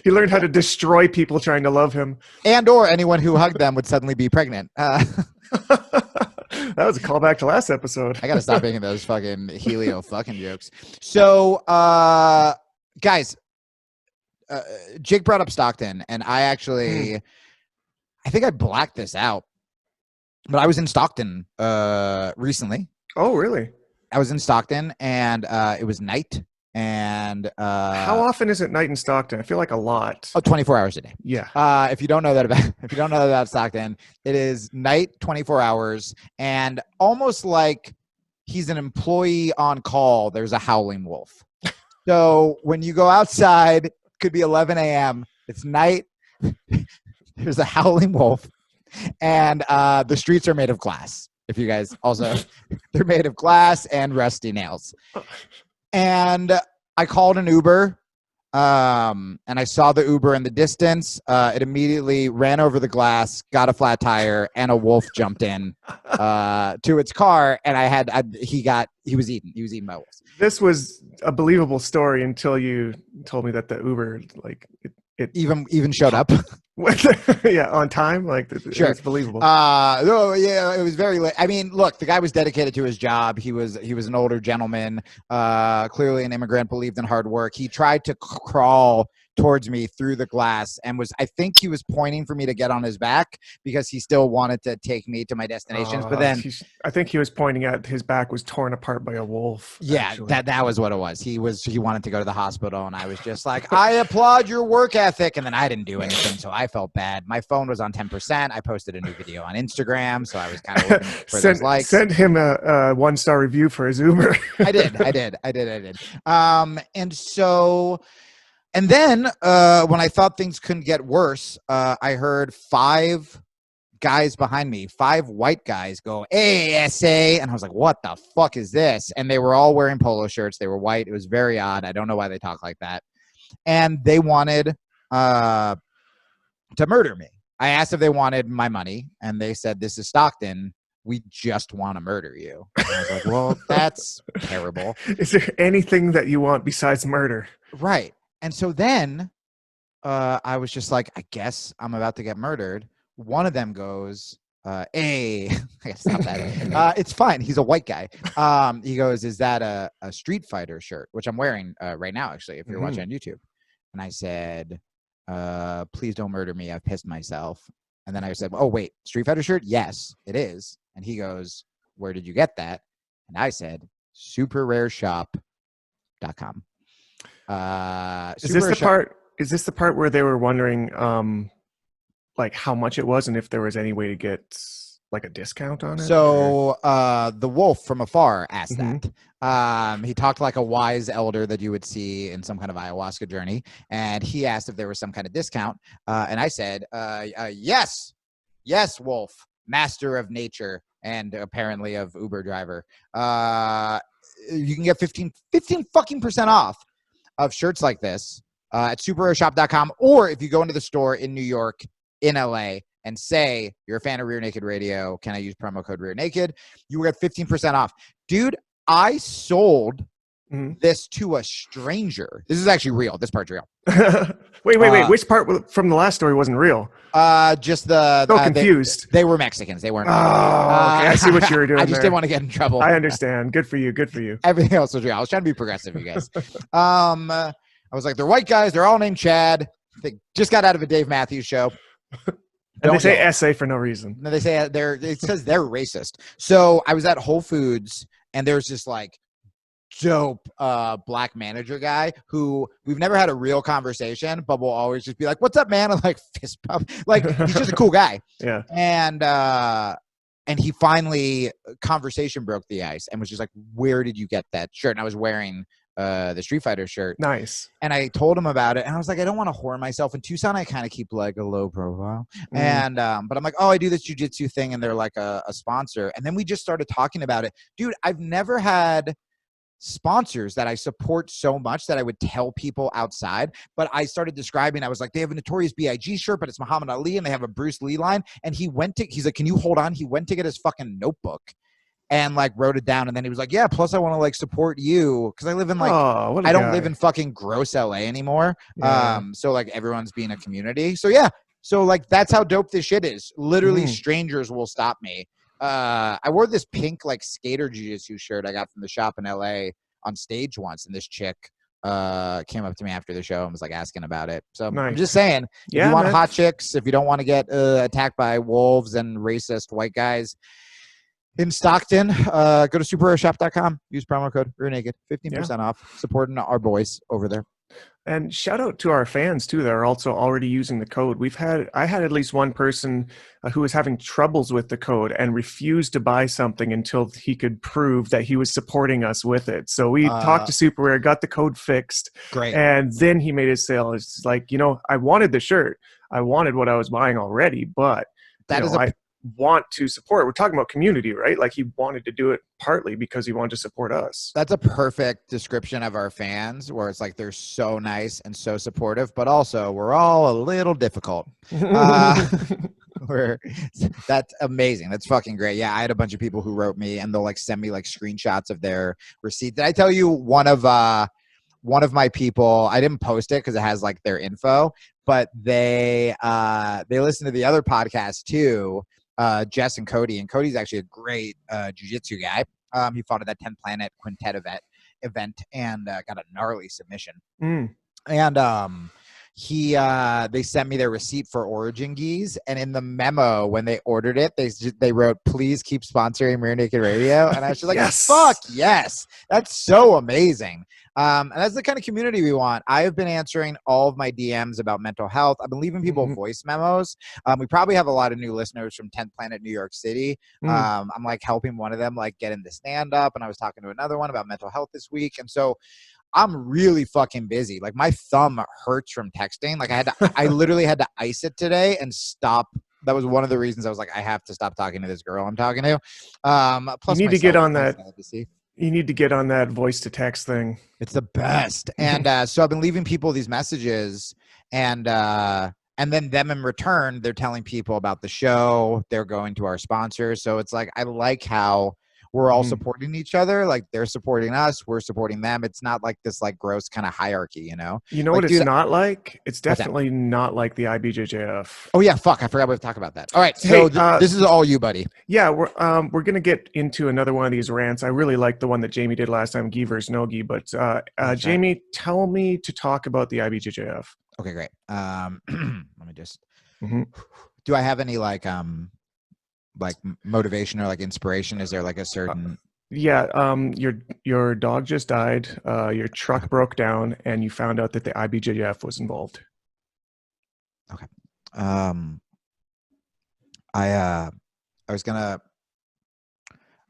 He learned how to destroy people trying to love him,
and or anyone who hugged them would suddenly be pregnant.
That was a callback to last episode.
I gotta stop making those fucking Helio fucking jokes. So guys, Jake brought up Stockton, and I actually I think I blacked this out, but I was in Stockton recently.
Oh, really?
I was in Stockton, and it was night. And
how often is it night in Stockton? I feel like a lot.
24 hours a day.
Yeah.
If you don't know that about Stockton, it is night, 24 hours, and almost like he's an employee on call. There's a howling wolf. So when you go outside, it could be 11 a.m. It's night. There's a howling wolf, and the streets are made of glass. If you guys also, they're made of glass and rusty nails. And I called an Uber, and I saw the Uber in the distance. It immediately ran over the glass, got a flat tire, and a wolf jumped in to its car. And he was eaten by wolves.
This was a believable story until you told me that the Uber, like, it
even showed up.
Yeah, on time. Like,
sure,
it's believable.
No, yeah, it was very late. I mean, look, the guy was dedicated to his job. He was an older gentleman, clearly an immigrant, believed in hard work. He tried to crawl towards me through the glass, and I think he was pointing for me to get on his back because he still wanted to take me to my destinations. But then
I think he was pointing at his back was torn apart by a wolf.
Yeah,
actually.
that was what it was. He wanted to go to the hospital, and I was just like, I applaud your work ethic. And then I didn't do anything, so I felt bad. My phone was on 10%. I posted a new video on Instagram, so I was kind of looking for those likes.
Send him a 1-star review for his Uber.
I did. And then when I thought things couldn't get worse, I heard 5 guys behind me, 5 white guys go, ASA. And I was like, what the fuck is this? And they were all wearing polo shirts. They were white. It was very odd. I don't know why they talk like that. And they wanted to murder me. I asked if they wanted my money, and they said, this is Stockton. we just want to murder you. And I was like, well, that's terrible.
Is there anything that you want besides murder?
Right. And so then I was just like, I guess I'm about to get murdered. One of them goes, hey, I gotta stop that. It's fine. He's a white guy. He goes, is that a Street Fighter shirt? Which I'm wearing right now, actually, if you're watching on YouTube. And I said, please don't murder me. I've pissed myself. And then I said, oh, wait, Street Fighter shirt? Yes, it is. And he goes, where did you get that? And I said, superareshop.com.
Is this the part where they were wondering like how much it was and if there was any way to get like a discount on it?
So the wolf from afar asked that. He talked like a wise elder that you would see in some kind of ayahuasca journey. And he asked if there was some kind of discount. And I said, yes, wolf, master of nature and apparently of Uber driver. You can get 15 fucking % off of shirts like this at superareshop.com. Or if you go into the store in New York, in LA, and say you're a fan of Rear Naked Radio, can I use promo code Rear Naked? You will get 15% off. Dude, I sold this to a stranger. This is actually real. This part's real.
Wait. Which part from the last story wasn't real?
Just the...
So confused.
They were Mexicans. They weren't...
Oh, okay. I see what you were doing
I just didn't want to get in trouble.
I understand. Good for you.
Everything else was real. I was trying to be progressive, you guys. I was like, they're white guys. They're all named Chad. They just got out of a Dave Matthews show.
And they say SA for no reason.
No, they say it says they're racist. So I was at Whole Foods and there's this like dope black manager guy who we've never had a real conversation, but will always just be like, what's up, man? I'm like, fist bump. Like, he's just a cool guy.
Yeah.
And he finally, conversation broke the ice and was just like, where did you get that shirt? And I was wearing the Street Fighter shirt.
Nice.
And I told him about it and I was like, I don't want to whore myself. In Tucson, I kind of keep like a low profile. And but I'm like, oh, I do this jujitsu thing and they're like a sponsor. And then we just started talking about it. Dude, I've never had sponsors that I support so much that I would tell people outside, but I started describing, I was like, they have a Notorious B.I.G. shirt, but it's Muhammad Ali and they have a Bruce Lee line. And he's like, can you hold on? He went to get his fucking notebook and like wrote it down. And then he was like, yeah, plus I want to like support you. Cause I live in like, I don't live in fucking gross LA anymore. Yeah. So like everyone's being a community. So yeah. So like, that's how dope this shit is. Literally strangers will stop me. I wore this pink like skater jiu-jitsu shirt I got from the shop in LA on stage once. And this chick came up to me after the show and was like asking about it. So I'm just saying, if you want hot chicks, if you don't want to get attacked by wolves and racist white guys in Stockton, go to superareshop.com. Use promo code Rear Naked, 15% off. Supporting our boys over there.
And shout out to our fans too that are also already using the code. I had at least one person who was having troubles with the code and refused to buy something until he could prove that he was supporting us with it. So we talked to SUPERARE, got the code fixed.
Great.
And then he made his sale. It's like, I wanted the shirt. I wanted what I was buying already, but I want to support. We're talking about community, right? Like he wanted to do it partly because he wanted to support us.
That's a perfect description of our fans, where it's like they're so nice and so supportive, but also we're all a little difficult. That's amazing. That's fucking great. Yeah, I had a bunch of people who wrote me and they'll like send me like screenshots of their receipt. Did I tell you one of my people, I didn't post it because it has like their info, but they listen to the other podcast too. Jess and Cody, and Cody's actually a great jiu-jitsu guy. He fought at that 10 Planet Quintet event and got a gnarly submission. And they sent me their receipt for Origin Gis, and in the memo when they ordered it, they wrote, please keep sponsoring Rear Naked Radio. And I was just like, yes. Fuck yes, that's so amazing. And that's the kind of community we want. I have been answering all of my DMs about mental health. I've been leaving people voice memos. We probably have a lot of new listeners from 10th Planet New York City. I'm like helping one of them like get into stand up, and I was talking to another one about mental health this week. And so I'm really fucking busy. Like my thumb hurts from texting. Like I literally had to ice it today and stop. That was one of the reasons I was like, I have to stop talking to this girl I'm talking to. Plus
you need to get on that. You need to get on that voice to text thing.
It's the best. And so I've been leaving people these messages, and and then them in return, they're telling people about the show. They're going to our sponsors. So it's like, I like how we're all supporting each other. Like they're supporting us, we're supporting them. It's not like this like gross kind of hierarchy, you know?
You know
like,
what it's not like? It's
What's that?
definitely not like the IBJJF.
Oh yeah, fuck! I forgot we have to talk about that. All right, so
Hey,
this is all you, buddy.
Yeah, we're gonna get into another one of these rants. I really like the one that Jamie did last time, Gi versus no Gi. But Jamie, tell me to talk about the IBJJF.
Okay, great. Let me just. Do I have any like motivation or like inspiration? Is there like a certain?
Your dog just died. Your truck broke down, and you found out that the IBJJF was involved.
Okay. It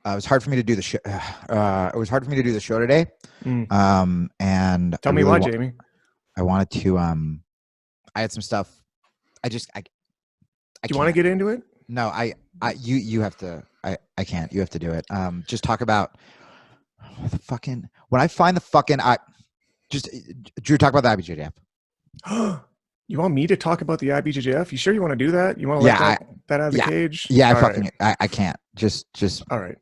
was hard for me to do the show. It was hard for me to do the show today. And
tell me why, Jamie.
I wanted to. I had some stuff. Do
you want to get into it?
No, you have to. I can't. You have to do it. Just talk about the fucking. When I find the fucking. Drew, talk about the IBJJF.
You want me to talk about the IBJJF? You sure you want to do that? You want to let that out of the cage?
Yeah, I can't. Just.
All right.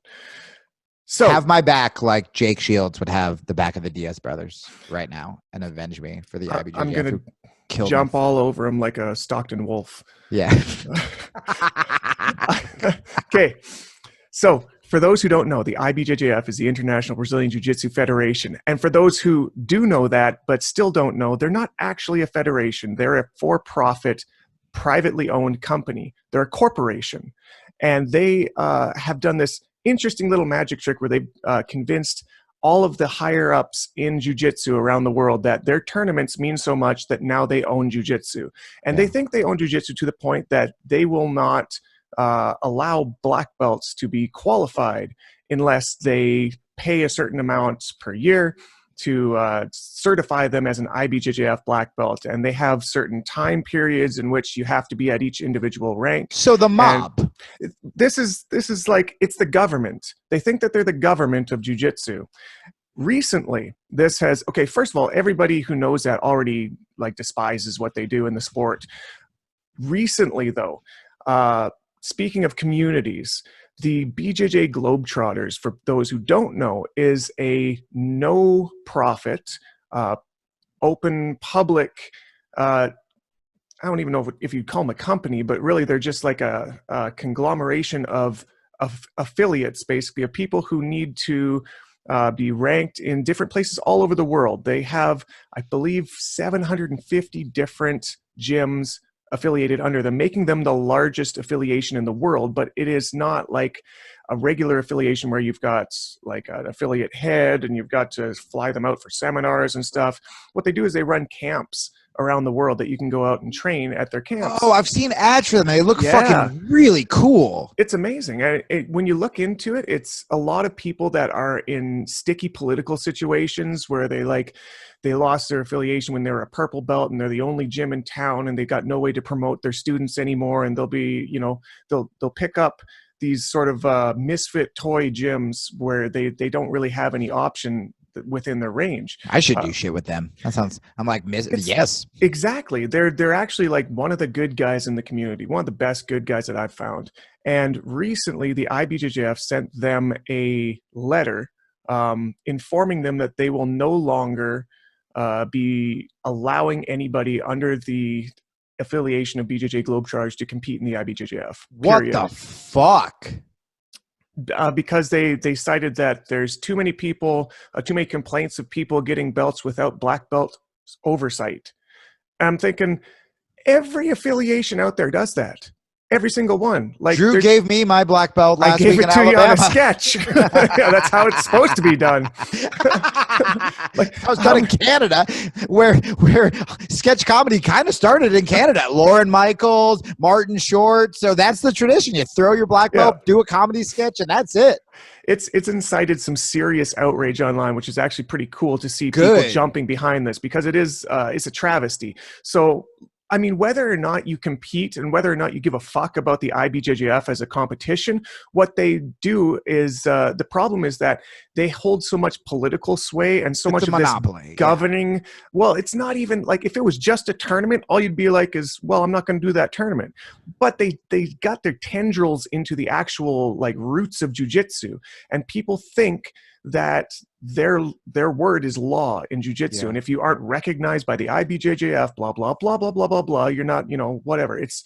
So
have my back like Jake Shields would have the back of the Diaz brothers right now and avenge me for the IBJJF.
I'm going to jump all over him like a Stockton wolf.
Yeah.
Okay. So for those who don't know, the IBJJF is the International Brazilian Jiu-Jitsu Federation. And for those who do know that, but still don't know, they're not actually a federation. They're a for-profit, privately owned company. They're a corporation. And they have done this interesting little magic trick where they've convinced all of the higher-ups in jiu-jitsu around the world that their tournaments mean so much that now they own jiu-jitsu. And they think they own jiu-jitsu to the point that they will not allow black belts to be qualified unless they pay a certain amount per year to certify them as an IBJJF black belt. And they have certain time periods in which you have to be at each individual rank.
So the mob.
And this is like, it's the government. They think that they're the government of jiu-jitsu. Recently, this has, okay, first of all, everybody who knows that already like despises what they do in the sport. Recently, though, speaking of communities, the BJJ Globetrotters, for those who don't know, is a no-profit, open public, I don't even know if you'd call them a company, but really they're just like a conglomeration of affiliates, basically, of people who need to be ranked in different places all over the world. They have, I believe, 750 different gyms affiliated under them, making them the largest affiliation in the world. But it is not like a regular affiliation where you've got like an affiliate head and you've got to fly them out for seminars and stuff. What they do is they run camps around the world that you can go out and train at their camps.
Oh, I've seen ads for them. They look fucking really cool.
It's amazing. When you look into it, it's a lot of people that are in sticky political situations where they lost their affiliation when they were a purple belt and they're the only gym in town and they got no way to promote their students anymore. And they'll be, they'll pick up these sort of misfit toy gyms where they don't really have any option within their range.
I should do shit with them. That sounds, I'm like, yes.
Exactly. They're actually like one of the good guys in the community, one of the best good guys that I've found. And recently the IBJJF sent them a letter informing them that they will no longer be allowing anybody under the affiliation of BJJ Globetrotters to compete in the IBJJF.
What the fuck?
Because they cited that there's too many people, too many complaints of people getting belts without black belt oversight. And I'm thinking, every affiliation out there does that. Every single one. Like
Drew gave me my black belt last week in Alabama.
I gave it to you on a sketch. Yeah, that's how it's supposed to be done.
Like I was done in Canada, where sketch comedy kind of started in Canada. Lauren Michaels, Martin Short. So that's the tradition. You throw your black belt, do a comedy sketch, and that's it.
It's incited some serious outrage online, which is actually pretty cool to see people jumping behind this because it's a travesty. So I mean, whether or not you compete and whether or not you give a fuck about the IBJJF as a competition, what they do is the problem is that they hold so much political sway and so much of
monopoly,
this governing. Well, it's not even like if it was just a tournament, all you'd be like is, well, I'm not going to do that tournament. But they got their tendrils into the actual like roots of jiu-jitsu, and people think that their word is law in jiu-jitsu. And if you aren't recognized by the IBJJF, blah, blah, blah, blah, blah, blah, blah, you're not, whatever. It's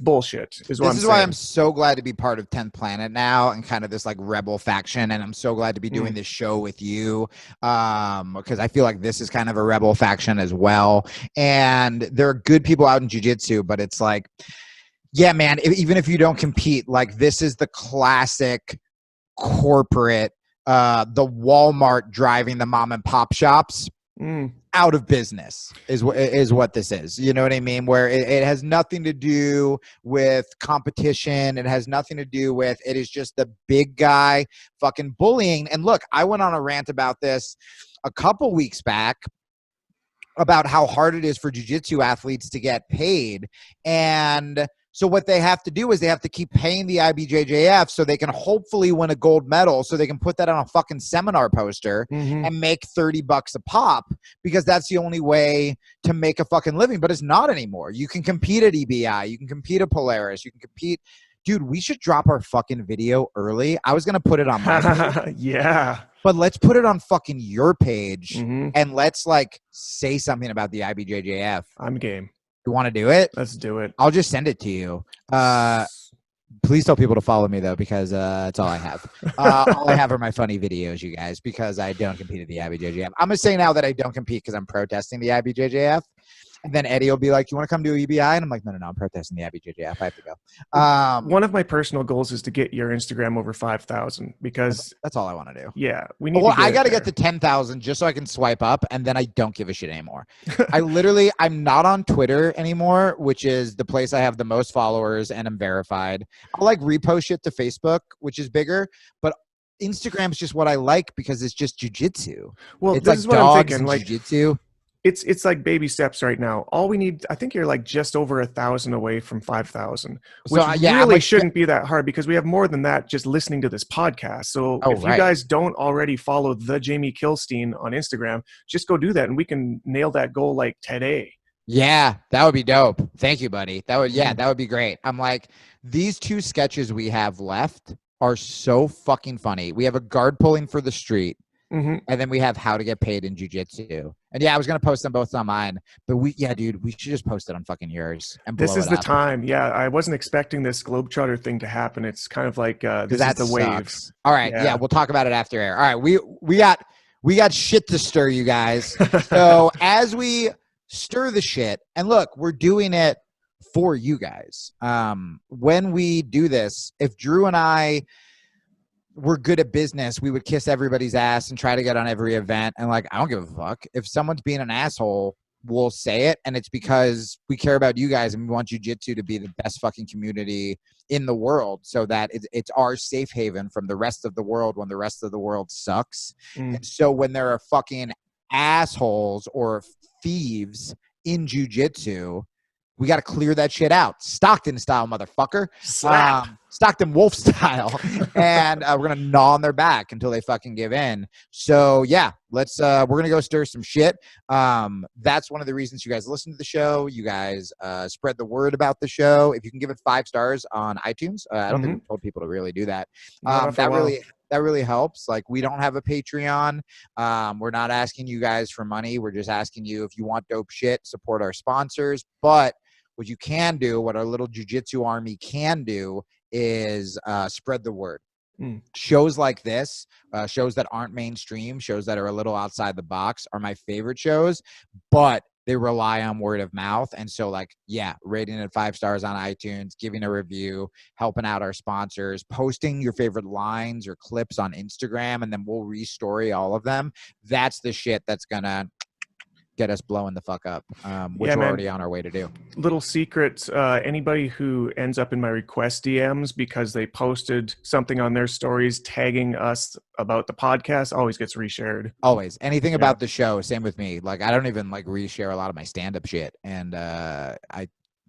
bullshit is what I'm saying.
This is why I'm so glad to be part of 10th Planet now and kind of this like rebel faction. And I'm so glad to be doing this show with you because I feel like this is kind of a rebel faction as well. And there are good people out in jiu-jitsu, but it's like, yeah, man, even if you don't compete, like this is the classic corporate the Walmart driving the mom and pop shops out of business is what this is. You know what I mean? Where it has nothing to do with competition. It has nothing to do with, it is just the big guy fucking bullying. And look, I went on a rant about this a couple weeks back about how hard it is for jiu-jitsu athletes to get paid. And so what they have to do is they have to keep paying the IBJJF so they can hopefully win a gold medal so they can put that on a fucking seminar poster and make $30 a pop because that's the only way to make a fucking living. But it's not anymore. You can compete at EBI. You can compete at Polaris. You can compete. Dude, we should drop our fucking video early. I was going to put it on my page.
Yeah.
But let's put it on fucking your page and let's like say something about the IBJJF.
I'm game.
You want to do it?
Let's do it.
I'll just send it to you. Please tell people to follow me though, because that's all I have. All I have are my funny videos, you guys, because I don't compete at the IBJJF. I'm gonna say now that I don't compete because I'm protesting the IBJJF. And then Eddie will be like, you want to come to EBI? And I'm like, no, I'm protesting the IBJJF. I have to go.
One of my personal goals is to get your Instagram over 5,000 because
that's all I want to do.
Yeah. We need
I got to get to 10,000 just so I can swipe up. And then I don't give a shit anymore. I'm not on Twitter anymore, which is the place I have the most followers and I'm verified. I'll like repost shit to Facebook, which is bigger, but Instagram's just what I like because it's just jiu-jitsu.
Well,
it's
this
like
is what I'm thinking.
Like jiu-jitsu.
It's like baby steps right now. All we need, I think you're like just over 1,000 away from 5,000, which really shouldn't be that hard because we have more than that just listening to this podcast. So if you guys don't already follow the Jamie Kilstein on Instagram, just go do that and we can nail that goal like today.
Yeah, that would be dope. Thank you, buddy. That would be great. I'm like, these 2 sketches we have left are so fucking funny. We have a guard pulling for the street. And then we have how to get paid in jiu-jitsu. And yeah, I was going to post them both on mine, but dude, we should just post it on fucking yours. And
this is the time. Yeah. I wasn't expecting this Globetrotter thing to happen. It's kind of like, this is the waves.
All right. Yeah. We'll talk about it after air. All right. We got shit to stir, you guys. So as we stir the shit, and look, we're doing it for you guys. When we do this, if Drew and I we're good at business, we would kiss everybody's ass and try to get on every event. And like, I don't give a fuck. If someone's being an asshole, we'll say it. And it's because we care about you guys and we want jiu-jitsu to be the best fucking community in the world so that it's our safe haven from the rest of the world when the rest of the world sucks. And so when there are fucking assholes or thieves in jiu-jitsu, we got to clear that shit out. Stockton style, motherfucker. Stockton Wolf style. And we're going to gnaw on their back until they fucking give in. So, yeah, we're going to go stir some shit. That's one of the reasons you guys listen to the show. You guys spread the word about the show. If you can give it 5 stars on iTunes, I don't think we've told people to really do that. That really helps. Like, we don't have a Patreon. We're not asking you guys for money. We're just asking you if you want dope shit, support our sponsors. But what you can do, what our little jiu-jitsu army can do is spread the word. Shows like this, shows that aren't mainstream, shows that are a little outside the box are my favorite shows, but they rely on word of mouth. And so like, yeah, rating it 5 stars on iTunes, giving a review, helping out our sponsors, posting your favorite lines or clips on Instagram, and then we'll restory all of them. That's the shit that's gonna get us blowing the fuck up, which we're already on our way to do.
Little secret, anybody who ends up in my request DMs because they posted something on their stories tagging us about the podcast always gets reshared.
Always. Anything about the show, same with me. Like, I don't even like reshare a lot of my stand-up shit, and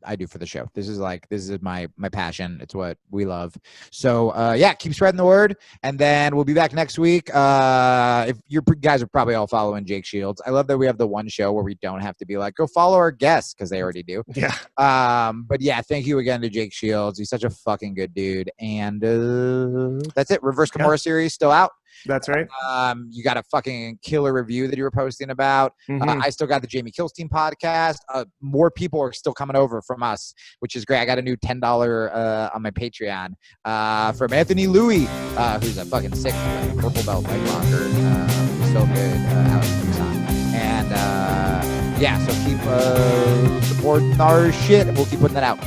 I do for the show. This is my passion. It's what we love. So keep spreading the word, and then we'll be back next week. If you guys are probably all following Jake Shields, I love that we have the one show where we don't have to be like, go follow our guests, because they already do.
Yeah.
But yeah, thank you again to Jake Shields. He's such a fucking good dude. And that's it. Reverse Kimura series still out.
That's right.
You got a fucking killer review that you were posting about. I still got the Jamie Kilstein podcast. More people are still coming over from us, which is great. I got a new $10 on my Patreon from Anthony Louie, who's a fucking sick purple belt leg locker. He's so good out in Tucson. And so keep supporting our shit, and we'll keep putting that out.